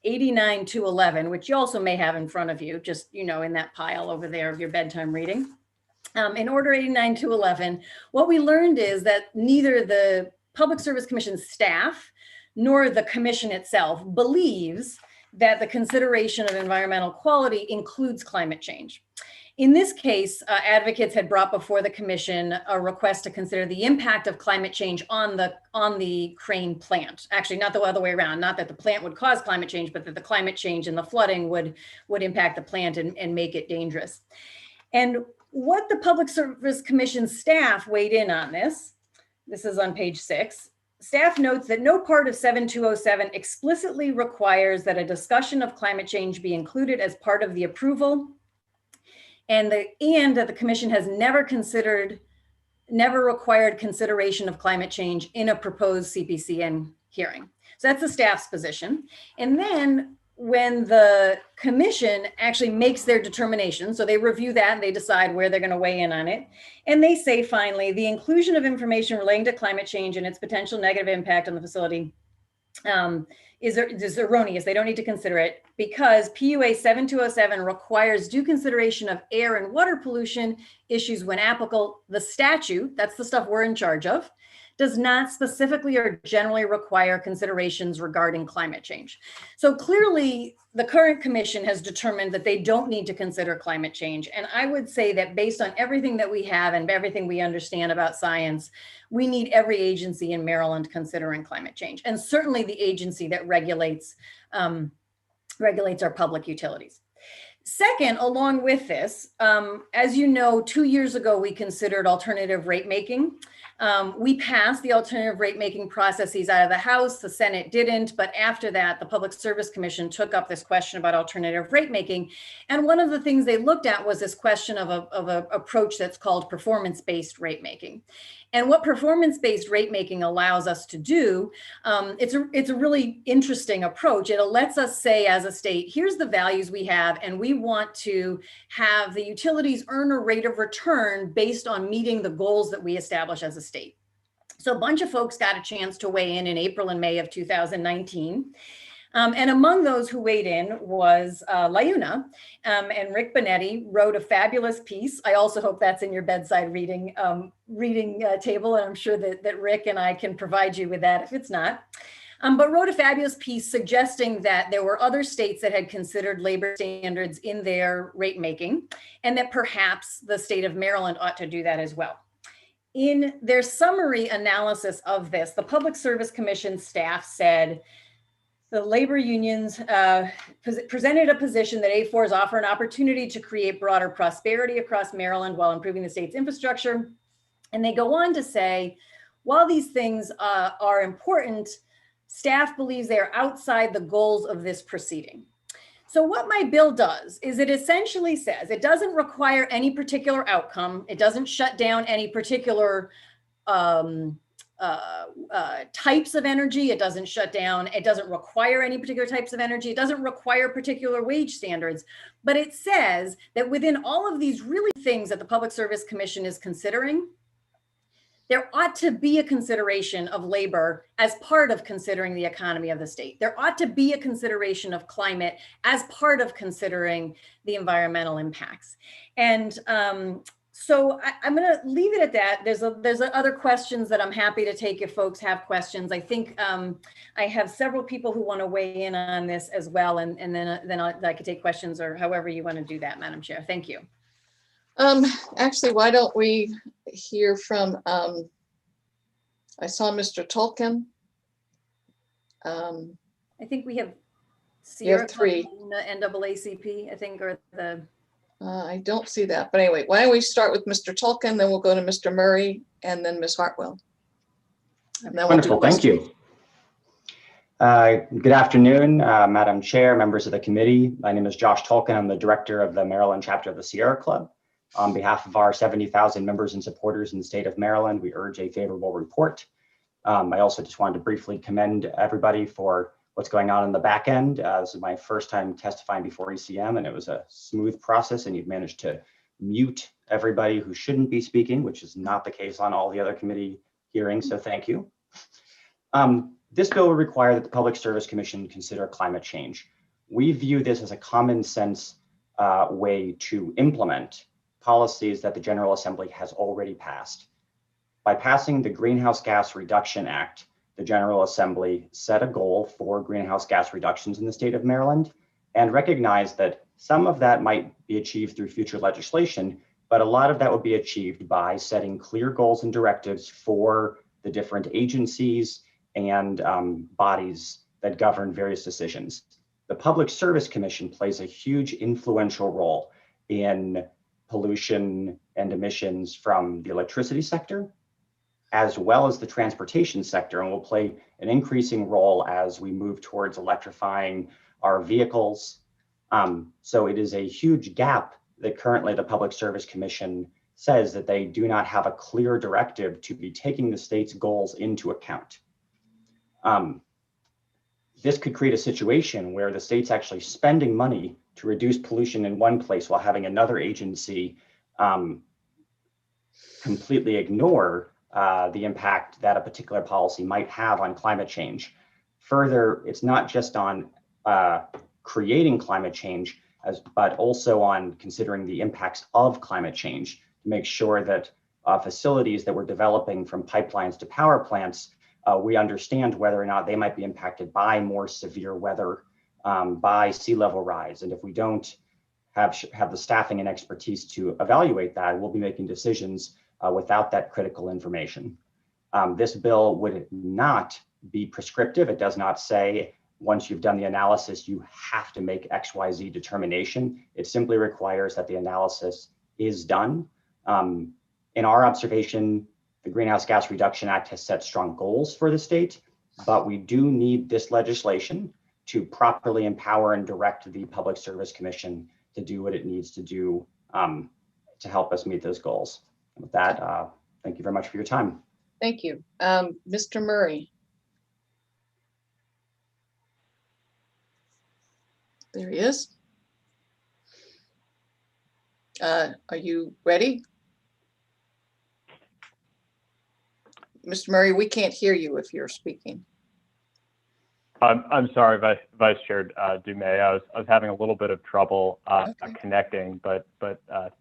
89-11, which you also may have in front of you, just, in that pile over there of your bedtime reading. In order 89-11, what we learned is that neither the Public Service Commission staff nor the commission itself believes that the consideration of environmental quality includes climate change. In this case, advocates had brought before the commission a request to consider the impact of climate change on the Crane plant. Actually, not the other way around, not that the plant would cause climate change, but that the climate change and the flooding would impact the plant and make it dangerous. And what the Public Service Commission staff weighed in on this is on page 6. Staff notes that no part of 7207 explicitly requires that a discussion of climate change be included as part of the approval, and that the commission has never considered never required consideration of climate change in a proposed CPCN hearing. So that's the staff's position. And then when the commission actually makes their determination, so they review that and they decide where they're going to weigh in on it. And they say, finally, the inclusion of information relating to climate change and its potential negative impact on the facility is erroneous. They don't need to consider it because PUA 7207 requires due consideration of air and water pollution issues when applicable. The statute, that's the stuff we're in charge of, does not specifically or generally require considerations regarding climate change. So clearly, the current commission has determined that they don't need to consider climate change. And I would say that based on everything that we have and everything we understand about science, we need every agency in Maryland considering climate change, and certainly the agency that regulates our public utilities. Second, along with this, as you know, 2 years ago, we considered alternative rate making. We passed the alternative rate making processes out of the House. The Senate didn't, but after that, the Public Service Commission took up this question about alternative rate making. And one of the things they looked at was this question of an approach that's called performance-based rate making. And what performance-based rate making allows us to do, it's a really interesting approach. It lets us say as a state, here's the values we have, and we want to have the utilities earn a rate of return based on meeting the goals that we establish as a state. So a bunch of folks got a chance to weigh in April and May of 2019. And among those who weighed in was LIUNA, and Rick Bonetti wrote a fabulous piece. I also hope that's in your bedside reading table, and I'm sure that Rick and I can provide you with that if it's not. But wrote a fabulous piece suggesting that there were other states that had considered labor standards in their rate making, and that perhaps the state of Maryland ought to do that as well. In their summary analysis of this, the Public Service Commission staff said, the labor unions presented a position that A4s offer an opportunity to create broader prosperity across Maryland while improving the state's infrastructure. And they go on to say, while these things are important, staff believes they are outside the goals of this proceeding. So what my bill does is it essentially says it doesn't require any particular outcome. It doesn't shut down any particular types of energy. It doesn't shut down. It doesn't require any particular types of energy. It doesn't require particular wage standards. But it says that within all of these really things that the Public Service Commission is considering, there ought to be a consideration of labor as part of considering the economy of the state. There ought to be a consideration of climate as part of considering the environmental impacts. And so I'm going to leave it at that. There's other questions that I'm happy to take if folks have questions. I think I have several people who want to weigh in on this as well, and then I could take questions or however you want to do that, Madam Chair. Thank you. Actually, why don't we hear from, I saw Mr. Tolkien. I think we have You have three. NAACP, I think, or the. I don't see that, but anyway, why don't we start with Mr. Tolkien, then we'll go to Mr. Murray and then Ms. Hartwell. And then Wonderful, thank you. Good afternoon, Madam Chair, members of the committee. My name is Josh Tolkien. I'm the director of the Maryland chapter of the Sierra Club. On behalf of our 70,000 members and supporters in the state of Maryland, we urge a favorable report. I also just wanted to briefly commend everybody for what's going on in the back end. This is my first time testifying before ECM, and it was a smooth process, and you've managed to mute everybody who shouldn't be speaking, which is not the case on all the other committee hearings, so thank you. This bill will require that the Public Service Commission consider climate change. We view this as a common sense way to implement policies that the General Assembly has already passed. By passing the Greenhouse Gas Reduction Act, the General Assembly set a goal for greenhouse gas reductions in the state of Maryland and recognized that some of that might be achieved through future legislation, but a lot of that would be achieved by setting clear goals and directives for the different agencies and bodies that govern various decisions. The Public Service Commission plays a huge influential role in pollution and emissions from the electricity sector, as well as the transportation sector, and will play an increasing role as we move towards electrifying our vehicles. So it is a huge gap that currently the Public Service Commission says that they do not have a clear directive to be taking the state's goals into account. This could create a situation where the state's actually spending money to reduce pollution in one place while having another agency completely ignore the impact that a particular policy might have on climate change. Further, it's not just on creating climate change, but also on considering the impacts of climate change to make sure that facilities that we're developing from pipelines to power plants, we understand whether or not they might be impacted by more severe weather, by sea level rise. And if we don't have the staffing and expertise to evaluate that, we'll be making decisions without that critical information. This bill would not be prescriptive. It does not say once you've done the analysis, you have to make XYZ determination. It simply requires that the analysis is done. In our observation, the Greenhouse Gas Reduction Act has set strong goals for the state, but we do need this legislation to properly empower and direct the Public Service Commission to do what it needs to do to help us meet those goals. And with that, thank you very much for your time. Thank you. Mr. Murray. There he is. Are you ready? Mr. Murray, we can't hear you if you're speaking. I'm sorry, Vice Chair Dumais. I was having a little bit of trouble connecting, but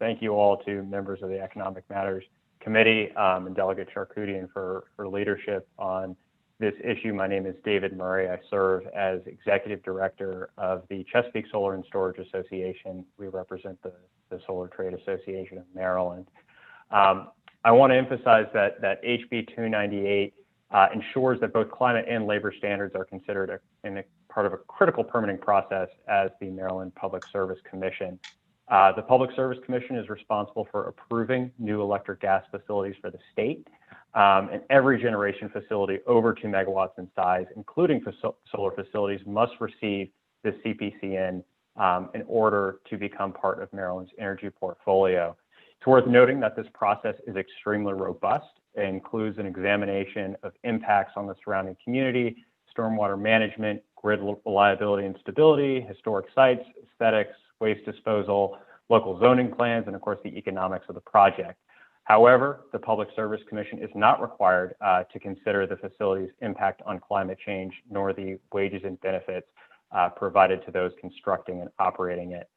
thank you all to members of the Economic Matters Committee and Delegate Charkoudian for leadership on this issue. My name is David Murray. I serve as Executive Director of the Chesapeake Solar and Storage Association. We represent the Solar Trade Association of Maryland. I want to emphasize that HB 298 ensures that both climate and labor standards are considered part of a critical permitting process as the Maryland Public Service Commission. The Public Service Commission is responsible for approving new electric gas facilities for the state, and every generation facility over 2 megawatts in size, including solar facilities, must receive the CPCN in order to become part of Maryland's energy portfolio. It's worth noting that this process is extremely robust. It includes an examination of impacts on the surrounding community, stormwater management, grid reliability and stability, historic sites, aesthetics, waste disposal, local zoning plans, and of course the economics of the project. However, the Public Service Commission is not required to consider the facility's impact on climate change, nor the wages and benefits provided to those constructing and operating it.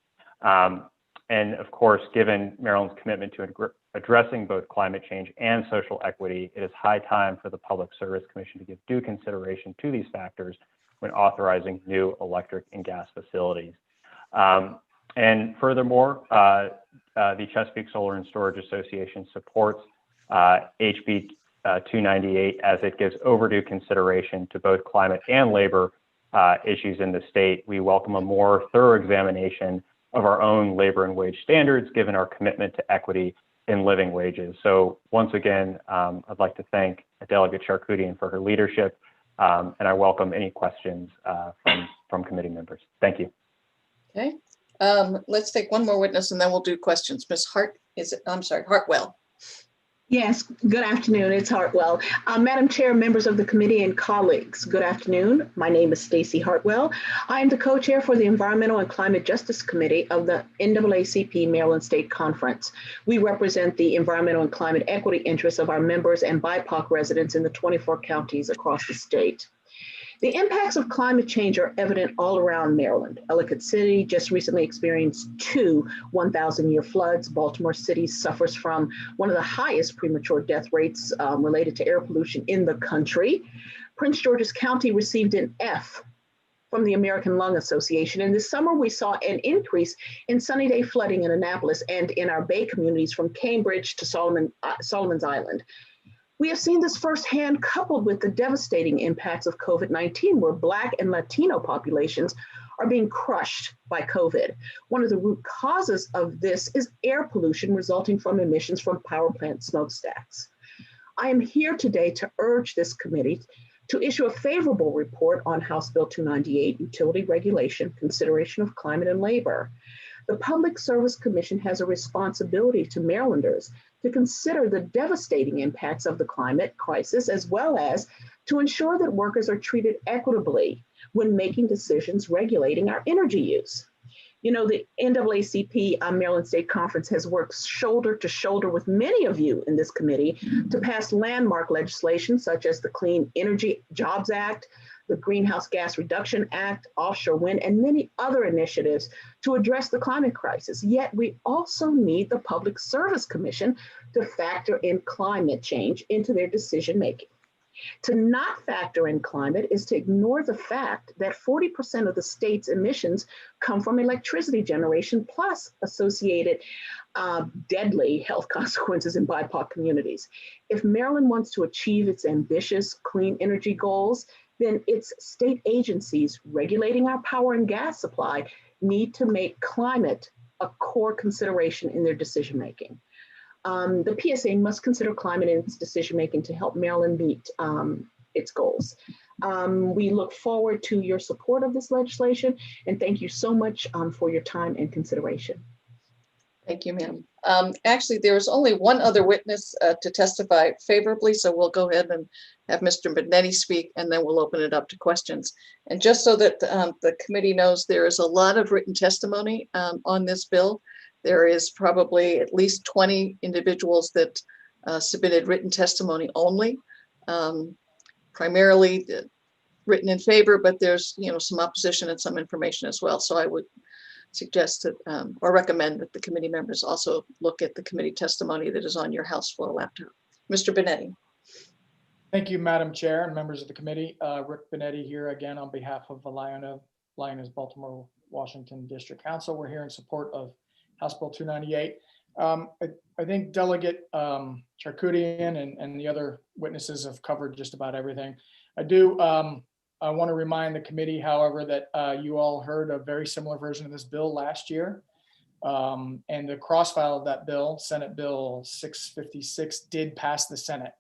And of course, given Maryland's commitment to addressing both climate change and social equity, it is high time for the Public Service Commission to give due consideration to these factors when authorizing new electric and gas facilities. And furthermore, the Chesapeake Solar and Storage Association supports HB 298 as it gives overdue consideration to both climate and labor issues in the state. We welcome a more thorough examination of our own labor and wage standards, given our commitment to equity in living wages. So once again, I'd like to thank Delegate Charkoudian for her leadership, and I welcome any questions from committee members. Thank you. Okay, let's take one more witness and then we'll do questions. Ms. Hartwell. Yes, good afternoon. It's Hartwell. Madam Chair, members of the committee and colleagues, good afternoon. My name is Stacy Hartwell. I am the co-chair for the Environmental and Climate Justice Committee of the NAACP Maryland State Conference. We represent the environmental and climate equity interests of our members and BIPOC residents in the 24 counties across the state. The impacts of climate change are evident all around Maryland. Ellicott City just recently experienced 2 1,000-year floods. Baltimore City suffers from one of the highest premature death rates related to air pollution in the country. Prince George's County received an F from the American Lung Association. And this summer we saw an increase in sunny day flooding in Annapolis and in our Bay communities from Cambridge to Solomon's Island. We have seen this firsthand coupled with the devastating impacts of COVID-19, where Black and Latino populations are being crushed by COVID. One of the root causes of this is air pollution resulting from emissions from power plant smokestacks. I am here today to urge this committee to issue a favorable report on House Bill 298, Utility Regulation, Consideration of Climate and Labor. The Public Service Commission has a responsibility to Marylanders to consider the devastating impacts of the climate crisis, as well as to ensure that workers are treated equitably when making decisions regulating our energy use. You know, the NAACP Maryland State Conference has worked shoulder to shoulder with many of you in this committee to pass landmark legislation such as the Clean Energy Jobs Act, the Greenhouse Gas Reduction Act, offshore wind, and many other initiatives to address the climate crisis. Yet we also need the Public Service Commission to factor in climate change into their decision making. To not factor in climate is to ignore the fact that 40% of the state's emissions come from electricity generation, plus associated deadly health consequences in BIPOC communities. If Maryland wants to achieve its ambitious clean energy goals, then its state agencies regulating our power and gas supply need to make climate a core consideration in their decision making. The PSA must consider climate in its decision-making to help Maryland meet its goals. We look forward to your support of this legislation, and thank you so much for your time and consideration. Thank you, ma'am. Actually, there is only one other witness to testify favorably, so we'll go ahead and have Mr. Benetti speak, and then we'll open it up to questions. And just so that the committee knows, there is a lot of written testimony on this bill. There is probably at least 20 individuals that submitted written testimony only, primarily written in favor, but there's some opposition and some information as well. So I would suggest that or recommend that the committee members also look at the committee testimony that is on your House floor laptop. Mr. Benetti. Thank you, Madam Chair and members of the committee. Rick Benetti here again on behalf of the Lioness Baltimore Washington District Council. We're here in support of House Bill 298. I think Delegate Charkoudian and the other witnesses have covered just about everything. I want to remind the committee, however, that you all heard a very similar version of this bill last year. And the cross-file of that bill, Senate Bill 656, did pass the Senate.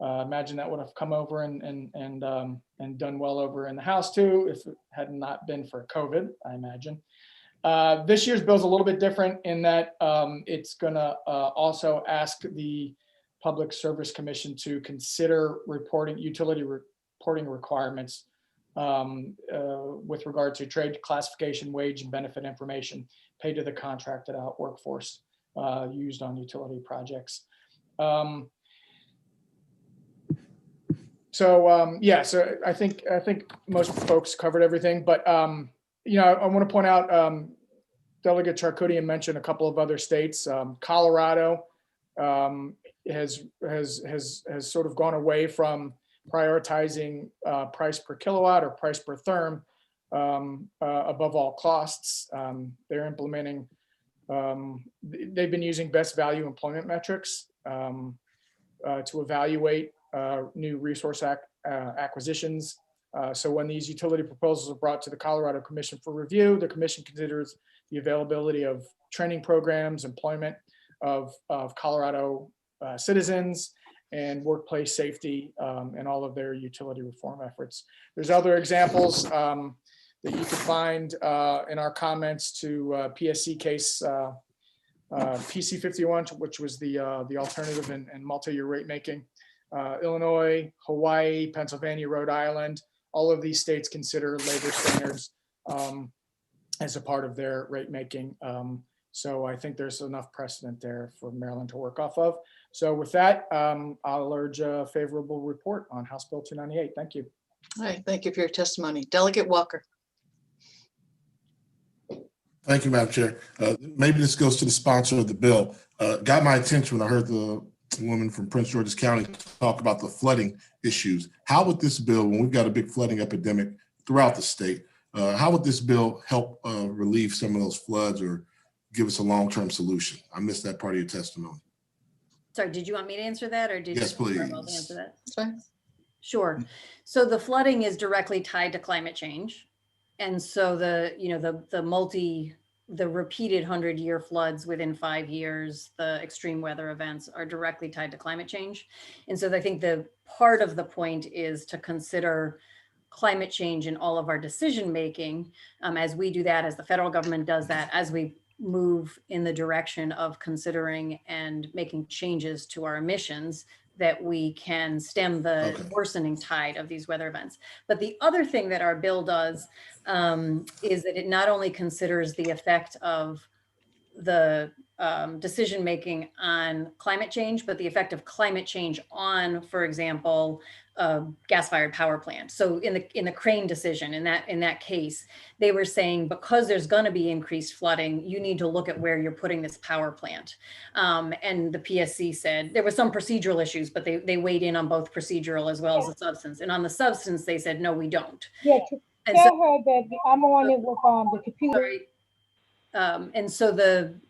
Imagine that would have come over and done well over in the House too, if it had not been for COVID, I imagine. This year's bill is a little bit different in that it's gonna also ask the Public Service Commission to consider utility reporting requirements with regard to trade classification, wage, and benefit information paid to the contracted out workforce used on utility projects. So I think most folks covered everything, but I want to point out Delegate Charkoudian mentioned a couple of other states. Colorado has sort of gone away from prioritizing price per kilowatt or price per therm above all costs. They're implementing, they've been using best value employment metrics to evaluate new resource acquisitions. So when these utility proposals are brought to the Colorado Commission for review, the commission considers the availability of training programs, employment of Colorado citizens, and workplace safety and all of their utility reform efforts. There's other examples that you can find in our comments to PSC case PC 51, which was the alternative and multi-year rate making. Illinois, Hawaii, Pennsylvania, Rhode Island, all of these states consider labor standards as a part of their rate making. So I think there's enough precedent there for Maryland to work off of. So with that, I'll urge a favorable report on House Bill 298. Thank you. All right, thank you for your testimony. Delegate Walker. Thank you, Madam Chair. Maybe this goes to the sponsor of the bill. Got my attention when I heard the woman from Prince George's County talk about the flooding issues. How would this bill, when we've got a big flooding epidemic throughout the state, how would this bill help relieve some of those floods or give us a long-term solution? I missed that part of your testimony. Sorry, did you want me to answer that, or did Yes, you please. answer that? Sorry. Sure. So the flooding is directly tied to climate change. And so the repeated 100-year floods within 5 years, the extreme weather events are directly tied to climate change. And so I think the part of the point is to consider climate change in all of our decision making, as we do that, as the federal government does that, as we move in the direction of considering and making changes to our emissions, that we can stem the worsening tide of these weather events. But the other thing that our bill does is that it not only considers the effect of the decision-making on climate change, but the effect of climate change on, for example, gas-fired power plant. So in the Crane decision, in that case, they were saying, because there's going to be increased flooding, you need to look at where you're putting this power plant. And the PSC said there were some procedural issues, but they weighed in on both procedural as well as the substance. And on the substance, they said, no, we don't. Yeah, And tell her that I'm on it with the computer. Sorry. And so the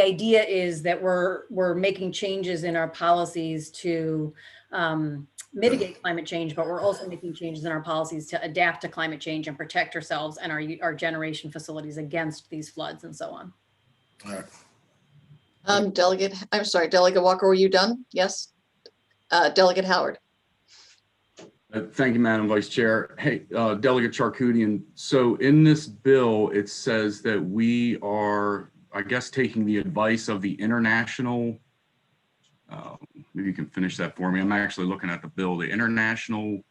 idea is that we're making changes in our policies to mitigate climate change, but we're also making changes in our policies to adapt to climate change and protect ourselves and our generation facilities against these floods and so on. All right. Delegate Walker, were you done? Yes. Delegate Howard. Thank you, Madam Vice Chair. Hey, Delegate Charkoudian. So in this bill, it says that we are, I guess, taking the advice of the international, maybe you can finish that for me. I'm actually looking at the bill. The international,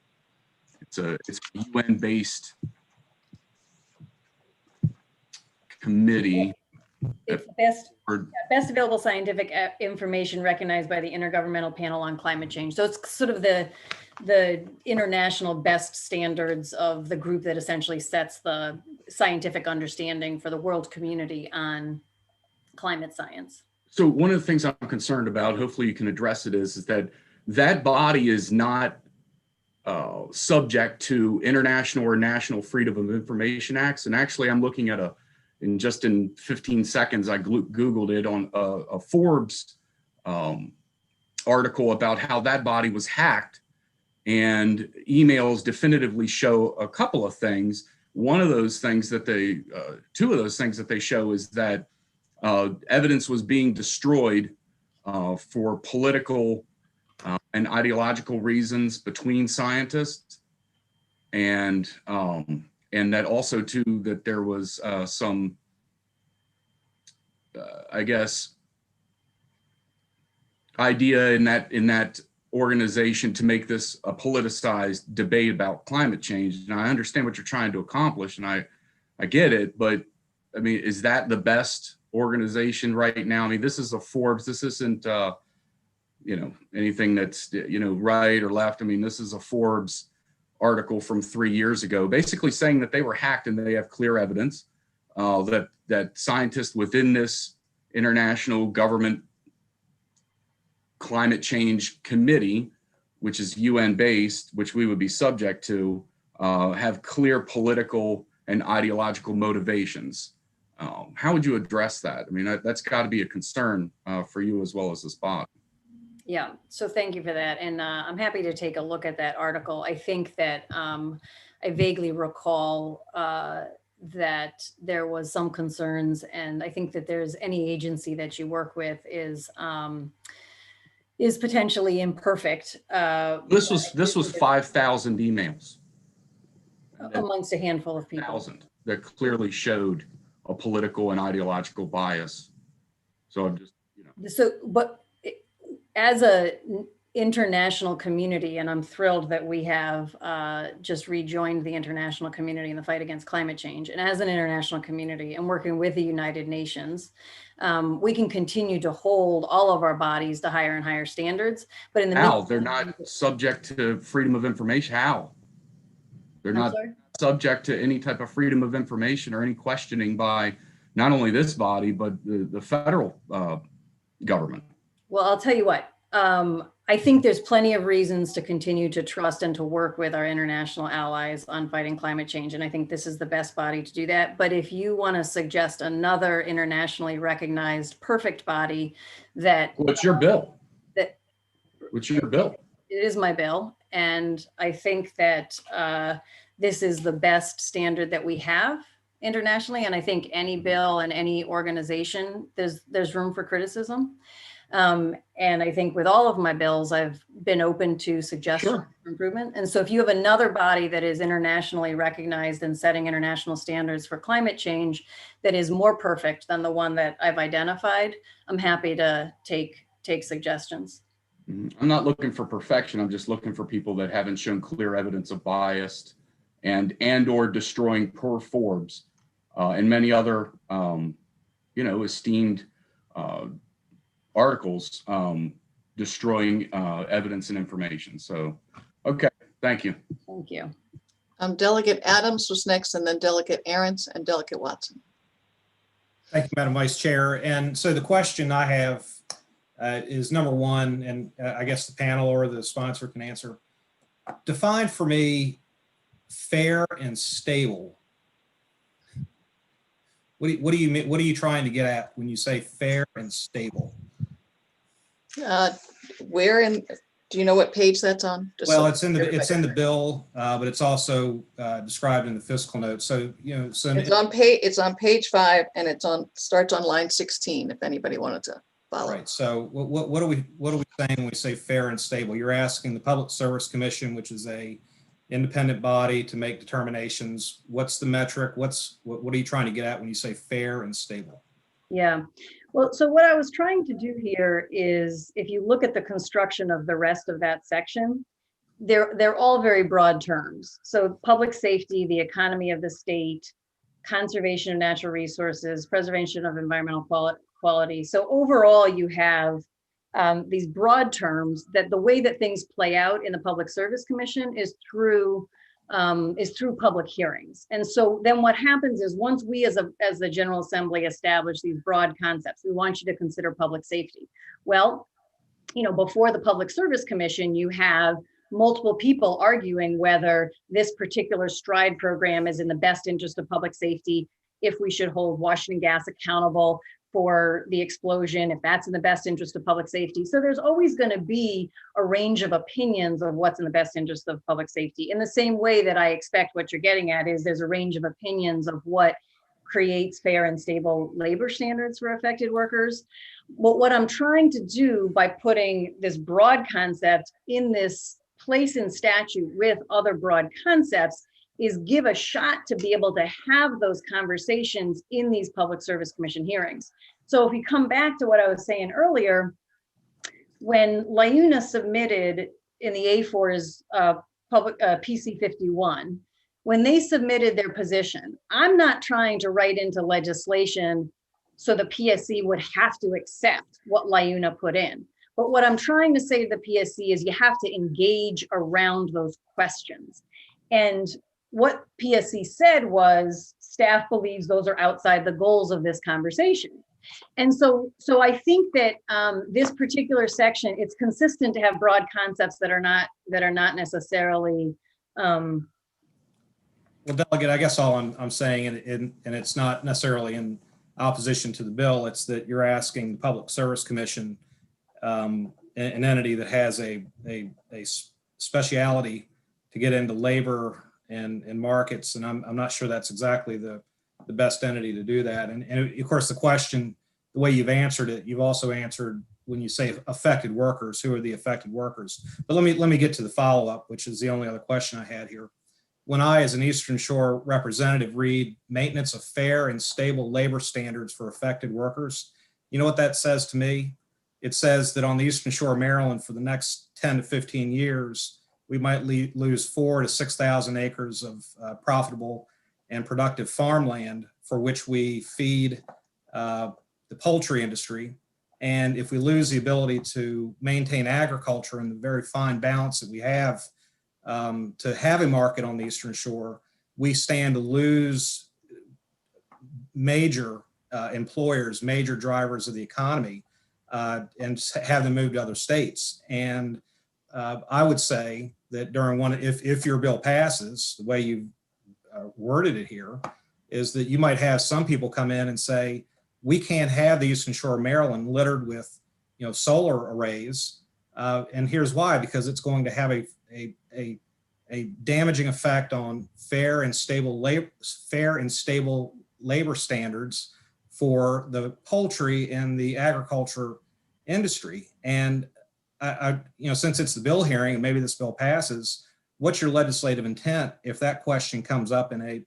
it's a UN-based committee. It's best available scientific information recognized by the Intergovernmental Panel on Climate Change. So it's sort of the international best standards of the group that essentially sets the scientific understanding for the world community on climate science. So one of the things I'm concerned about, hopefully you can address it, is that body is not subject to international or national freedom of information acts. And actually I'm looking at in 15 seconds, I Googled it on a Forbes article about how that body was hacked, and emails definitively show a couple of things. One of those things that two of those things that they show is that evidence was being destroyed for political and ideological reasons between scientists, and that also too that there was some, I guess, idea in that organization to make this a politicized debate about climate change. And I understand what you're trying to accomplish, and I get it, but I mean, is that the best organization right now? I mean, this is a Forbes. This isn't anything that's right or left. I mean, this is a Forbes article from 3 years ago, basically saying that they were hacked, and they have clear evidence that scientists within this international government climate change committee, which is UN based, which we would be subject to, have clear political and ideological motivations. How would you address that? I mean, that's got to be a concern for you as well as this body. Yeah, so thank you for that. And I'm happy to take a look at that article. I think that I vaguely recall that there was some concerns, and I think that there's any agency that you work with is potentially imperfect. This was 5,000 emails amongst a handful of people. 1,000 that clearly showed a political and ideological bias. So I'm just, but as a international community, and I'm thrilled that we have just rejoined the international community in the fight against climate change. And as an international community and working with the United Nations, we can continue to hold all of our bodies to higher and higher standards. But in the how? They're not subject to freedom of information. How? They're not subject to any type of freedom of information or any questioning by not only this body, but the federal government. Well, I'll tell you what, I think there's plenty of reasons to continue to trust and to work with our international allies on fighting climate change. And I think this is the best body to do that. But if you want to suggest another internationally recognized perfect body that— What's your bill? What's your bill? It is my bill. And I think that this is the best standard that we have internationally. And I think any bill and any organization, there's room for criticism. And I think with all of my bills, I've been open to suggestions for improvement. And so if you have another body that is internationally recognized and setting international standards for climate change that is more perfect than the one that I've identified, I'm happy to take suggestions. I'm not looking for perfection. I'm just looking for people that haven't shown clear evidence of bias and or destroying per Forbes and many other, esteemed articles destroying evidence and information. So, okay, thank you. Thank you. Delegate Adams was next, and then Delegate Ahrens and Delegate Watson. Thank you, Madam Vice Chair. And so the question I have is number one, and I guess the panel or the sponsor can answer. Define for me fair and stable. What do you mean? What are you trying to get at when you say fair and stable? Where in? Do you know what page that's on? Just well, so it's in the bill, but it's also described in the fiscal note. So so it's on page 5, and starts on line 16. If anybody wanted to follow. Right. So what are we saying when we say fair and stable? You're asking the Public Service Commission, which is a independent body, to make determinations. What's the metric? What are you trying to get at when you say fair and stable? Yeah. Well, so what I was trying to do here is, if you look at the construction of the rest of that section, they're all very broad terms. So public safety, the economy of the state, conservation of natural resources, preservation of environmental quality. So overall, you have these broad terms that the way that things play out in the Public Service Commission is through public hearings. And so then what happens is, once we as the General Assembly establish these broad concepts, we want you to consider public safety. Well, before the Public Service Commission, you have multiple people arguing whether this particular STRIDE program is in the best interest of public safety, if we should hold Washington Gas accountable for the explosion, if that's in the best interest of public safety. So there's always going to be a range of opinions of what's in the best interest of public safety. In the same way that I expect what you're getting at is, there's a range of opinions of what creates fair and stable labor standards for affected workers. But what I'm trying to do by putting this broad concept in this place in statute with other broad concepts is give a shot to be able to have those conversations in these Public Service Commission hearings. So if we come back to what I was saying earlier, when LIUNA submitted in the A4's PC 51, when they submitted their position, I'm not trying to write into legislation so the PSC would have to accept what LIUNA put in. But what I'm trying to say to the PSC is, you have to engage around those questions. And what PSC said was, staff believes those are outside the goals of this conversation. And so I think that this particular section, it's consistent to have broad concepts that are not necessarily. Well, Delegate, I guess all I'm saying, and it's not necessarily in opposition to the bill, it's that you're asking the Public Service Commission, an entity that has a speciality to get into labor and markets, and I'm not sure that's exactly the best entity to do that. And of course, the question, the way you've answered it, you've also answered when you say affected workers, who are the affected workers? But let me get to the follow-up, which is the only other question I had here. When I, as an Eastern Shore representative, read maintenance of fair and stable labor standards for affected workers, you know what that says to me? It says that on the Eastern Shore of Maryland, for the next 10 to 15 years, we might lose 4,000 to 6,000 acres of profitable and productive farmland for which we feed the poultry industry. And if we lose the ability to maintain agriculture and the very fine balance that we have to have a market on the Eastern Shore, we stand to lose major employers, major drivers of the economy, and have them move to other states. And I would say that during if your bill passes, the way you worded it here, is that you might have some people come in and say, we can't have the Eastern Shore of Maryland littered with, solar arrays, and here's why: because it's going to have a damaging effect on fair and stable labor standards for the poultry and the agriculture industry. And since it's the bill hearing and maybe this bill passes, what's your legislative intent if that question comes up in a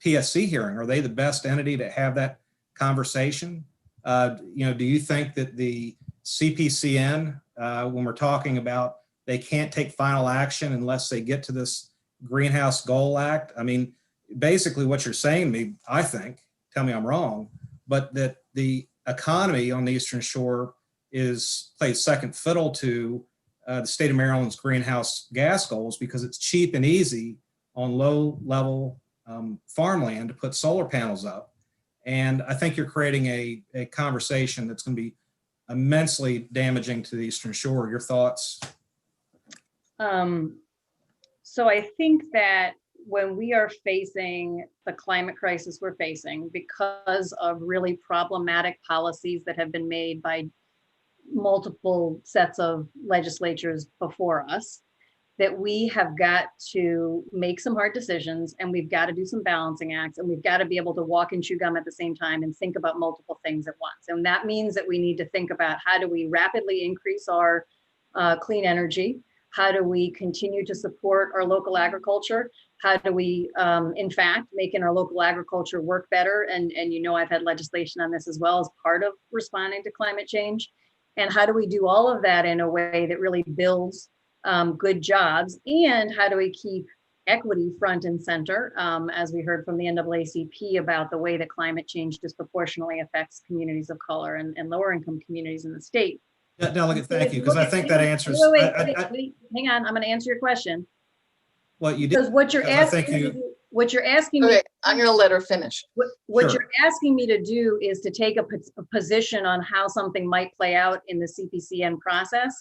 PSC hearing? Are they the best entity to have that conversation? Do you think that the CPCN, when we're talking about they can't take final action unless they get to this Greenhouse Goal Act? I mean, basically what you're saying to me, I think, tell me I'm wrong, but that the economy on the Eastern Shore plays second fiddle to the state of Maryland's greenhouse gas goals because it's cheap and easy on low level farmland to put solar panels up. And I think you're creating a conversation that's going to be immensely damaging to the Eastern Shore. Your thoughts? So I think that when we are facing the climate crisis we're facing because of really problematic policies that have been made by multiple sets of legislatures before us, that we have got to make some hard decisions and we've got to do some balancing acts and we've got to be able to walk and chew gum at the same time and think about multiple things at once. And that means that we need to think about how do we rapidly increase our clean energy? How do we continue to support our local agriculture? How do we, in fact, making our local agriculture work better? And I've had legislation on this as well as part of responding to climate change. And how do we do all of that in a way that really builds good jobs? And how do we keep equity front and center, as we heard from the NAACP about the way that climate change disproportionately affects communities of color and lower income communities in the state? Delegate, thank you, because I think that answers. Wait, hang on, I'm going to answer your question. What you did? Because what you're asking me, I'm going to let her finish. What you're asking me to do is to take a position on how something might play out in the CPCN process.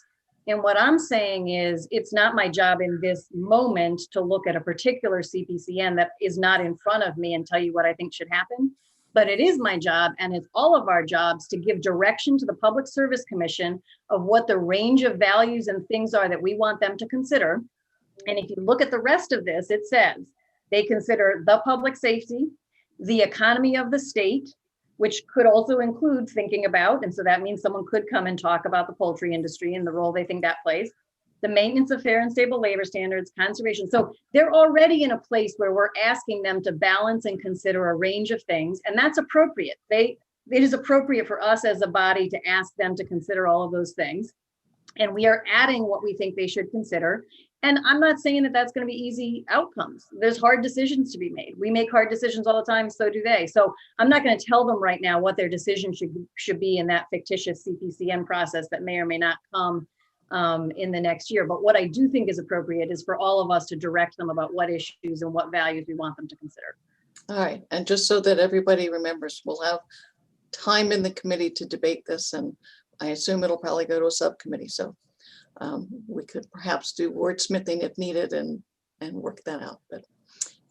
And what I'm saying is it's not my job in this moment to look at a particular CPCN that is not in front of me and tell you what I think should happen. But it is my job, and it's all of our jobs, to give direction to the Public Service Commission of what the range of values and things are that we want them to consider. And if you look at the rest of this, it says they consider the public safety, the economy of the state, which could also include thinking about, and so that means someone could come and talk about the poultry industry and the role they think that plays, the maintenance of fair and stable labor standards, conservation. So they're already in a place where we're asking them to balance and consider a range of things, and that's appropriate. It is appropriate for us as a body to ask them to consider all of those things. And we are adding what we think they should consider. And I'm not saying that that's going to be easy outcomes. There's hard decisions to be made. We make hard decisions all the time, so do they. So I'm not going to tell them right now what their decision should be in that fictitious CPCN process that may or may not come in the next year. But what I do think is appropriate is for all of us to direct them about what issues and what values we want them to consider. All right, and just so that everybody remembers, we'll have time in the committee to debate this, and I assume it'll probably go to a subcommittee. So we could perhaps do wordsmithing if needed and work that out. But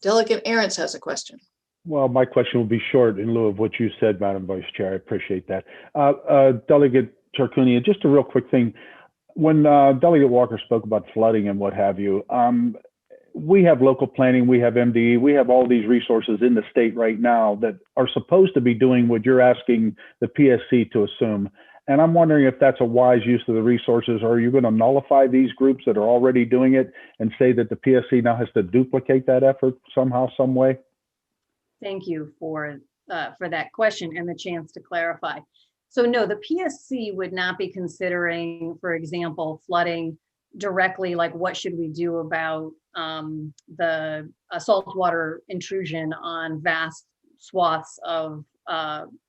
Delegate Ahrens has a question. Well, my question will be short in lieu of what you said, Madam Vice Chair. I appreciate that. Delegate Charcunia, just a real quick thing. When Delegate Walker spoke about flooding and what have you, we have local planning, we have MDE, we have all these resources in the state right now that are supposed to be doing what you're asking the PSC to assume. And I'm wondering if that's a wise use of the resources, or are you going to nullify these groups that are already doing it and say that the PSC now has to duplicate that effort somehow, some way? Thank you for that question and the chance to clarify. So no, the PSC would not be considering, for example, flooding directly, like what should we do about the saltwater intrusion on vast swaths of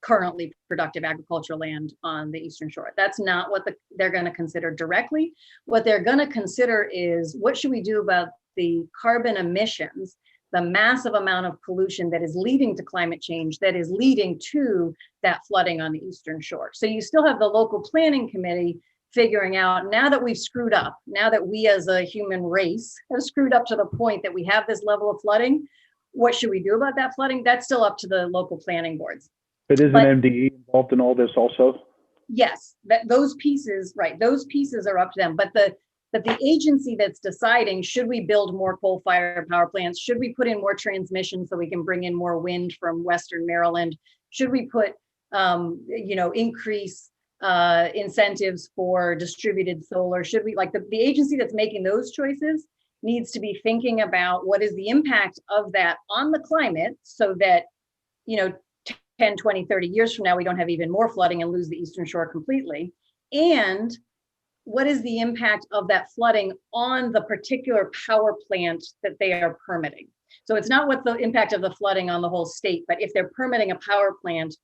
currently productive agricultural land on the Eastern Shore. That's not what they're going to consider directly. What they're going to consider is what should we do about the carbon emissions, the massive amount of pollution that is leading to climate change, that is leading to that flooding on the Eastern Shore. So you still have the local planning committee figuring out, now that we've screwed up, now that we as a human race have screwed up to the point that we have this level of flooding, what should we do about that flooding? That's still up to the local planning boards. But isn't MDE involved in all this also? Yes, those pieces, right, those pieces are up to them. But the agency that's deciding, should we build more coal-fired power plants? Should we put in more transmission so we can bring in more wind from Western Maryland? Should we put, increase incentives for distributed solar? Should we, like the agency that's making those choices needs to be thinking about what is the impact of that on the climate so that, 10, 20, 30 years from now, we don't have even more flooding and lose the Eastern Shore completely. And what is the impact of that flooding on the particular power plant that they are permitting? So it's not what the impact of the flooding on the whole state, but if they're permitting a power plant,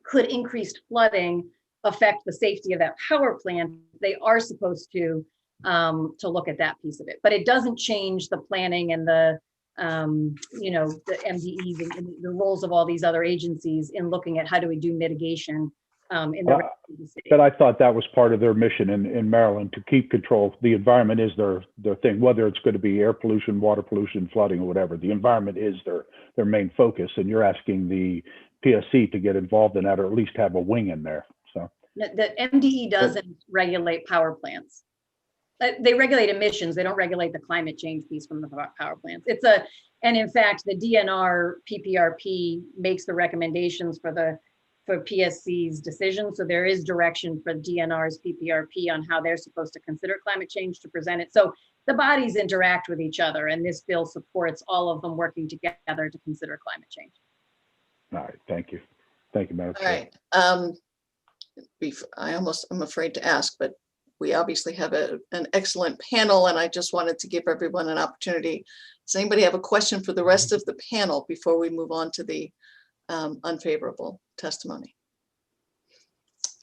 could increased flooding affect the safety of that power plant? They are supposed to look at that piece of it, but it doesn't change the planning and the the MDEs and the roles of all these other agencies in looking at how do we do mitigation in the rest of the state. But I thought that was part of their mission in Maryland, to keep control. The environment is their thing, whether it's going to be air pollution, water pollution, flooding, or whatever. The environment is their main focus, and you're asking the PSC to get involved in that, or at least have a wing in there. So the MDE doesn't regulate power plants. They regulate emissions. They don't regulate the climate change piece from the power plants. And in fact, the DNR PPRP makes the recommendations for PSC's decision. So there is direction for DNR's PPRP on how they're supposed to consider climate change to present it. So the bodies interact with each other, and this bill supports all of them working together to consider climate change. all right, thank you. Thank you, Madam All Chair. right. I'm afraid to ask, but we obviously have an excellent panel, and I just wanted to give everyone an opportunity. Does anybody have a question for the rest of the panel before we move on to the unfavorable testimony?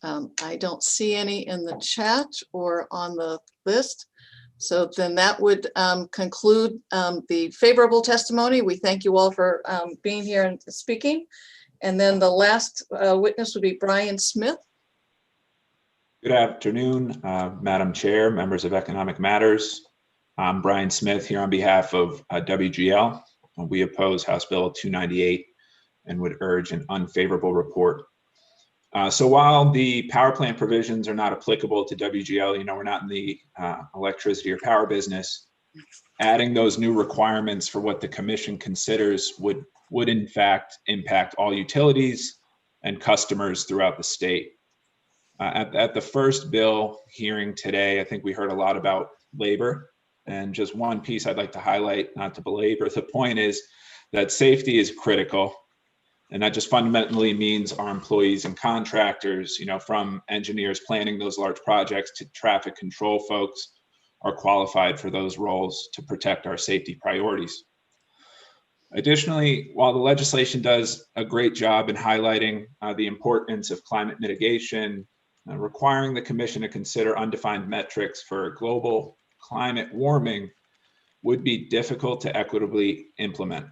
I don't see any in the chat or on the list. So then that would conclude the favorable testimony. We thank you all for being here and speaking. And then the last witness would be Brian Smith. Good afternoon, Madam Chair, members of Economic Matters. I'm Brian Smith here on behalf of WGL. We oppose House Bill 298 and would urge an unfavorable report. So while the power plant provisions are not applicable to WGL, we're not in the electricity or power business, adding those new requirements for what the commission considers would in fact impact all utilities and customers throughout the state. At the first bill hearing today, I think we heard a lot about labor, and just one piece I'd like to highlight, not to belabor the point, is that safety is critical. And that just fundamentally means our employees and contractors, from engineers planning those large projects to traffic control folks, are qualified for those roles to protect our safety priorities. Additionally, while the legislation does a great job in highlighting the importance of climate mitigation, requiring the commission to consider undefined metrics for global climate warming would be difficult to equitably implement.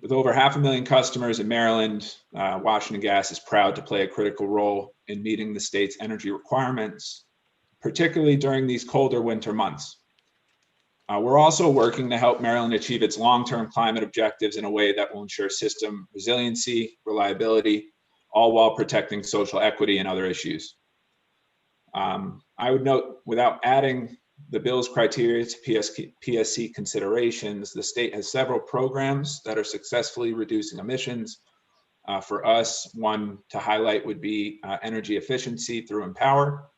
With over 500,000 customers in Maryland, Washington Gas is proud to play a critical role in meeting the state's energy requirements, particularly during these colder winter months. We're also working to help Maryland achieve its long-term climate objectives in a way that will ensure system resiliency, reliability, all while protecting social equity and other issues. I would note, without adding the bill's criteria to PSC considerations, the state has several programs that are successfully reducing emissions. For us, one to highlight would be energy efficiency through Empower.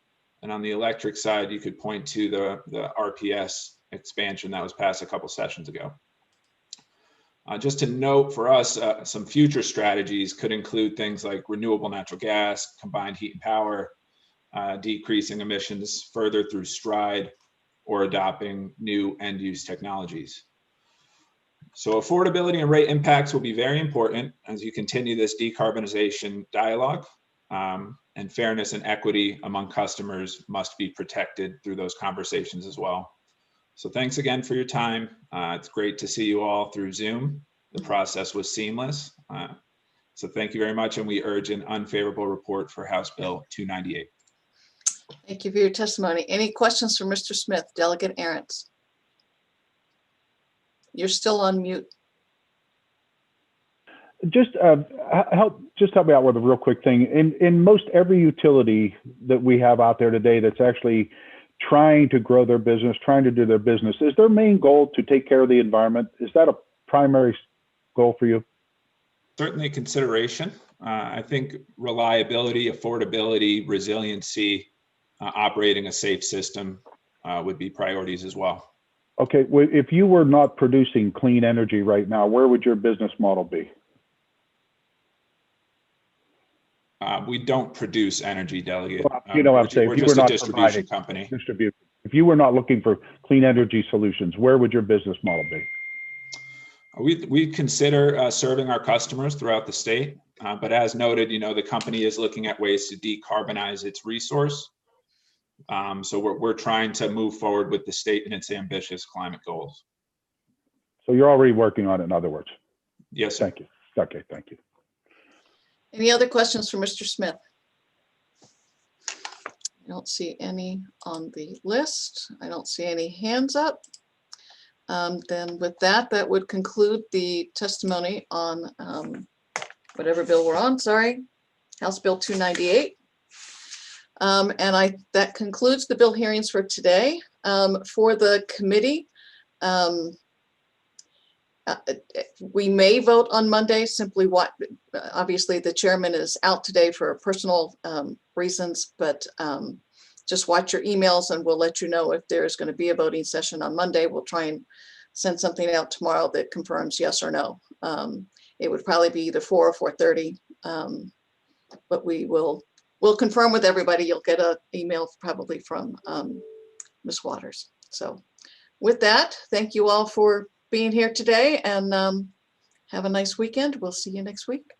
And on the electric side, you could point to the RPS expansion that was passed a couple sessions ago. Just to note for us, some future strategies could include things like renewable natural gas, combined heat and power, decreasing emissions further through STRIDE, or adopting new end-use technologies. So affordability and rate impacts will be very important as you continue this decarbonization dialogue, and fairness and equity among customers must be protected through those conversations as well. So thanks again for your time. It's great to see you all through Zoom. The process was seamless. So thank you very much, and we urge an unfavorable report for House Bill 298. Thank you for your testimony. Any questions for Mr. Smith, Delegate Arentz? You're still on mute. Just help me out with a real quick thing. In most every utility that we have out there today that's actually trying to grow their business, trying to do their business, is their main goal to take care of the environment? Is that a primary goal for you? Certainly a consideration. I think reliability, affordability, resiliency, operating a safe system would be priorities as well. Okay, well, if you were not producing clean energy right now, where would your business model be? We don't produce energy, delegate. Well, you know what I'm saying. We're If you just were a not distribution providing company. distribution, if you were not looking for clean energy solutions, where would your business model be? We consider serving our customers throughout the state, but as noted, the company is looking at ways to decarbonize its resource. So we're trying to move forward with the state and its ambitious climate goals. So you're already working on it, in other words. Yes, sir. Thank you. Okay, thank you. Any other questions for Mr. Smith? I don't see any on the list. I don't see any hands up. Then with that, that would conclude the testimony on whatever bill we're on, sorry, House Bill 298. And that concludes the bill hearings for today. For the committee, we may vote on Monday, simply obviously the chairman is out today for personal reasons, but just watch your emails and we'll let you know if there's going to be a voting session on Monday. We'll try and send something out tomorrow that confirms yes or no. It would probably be either 4 or 4:30, but we'll confirm with everybody. You'll get an email probably from Ms. Waters. So with that, thank you all for being here today and have a nice weekend. We'll see you next week.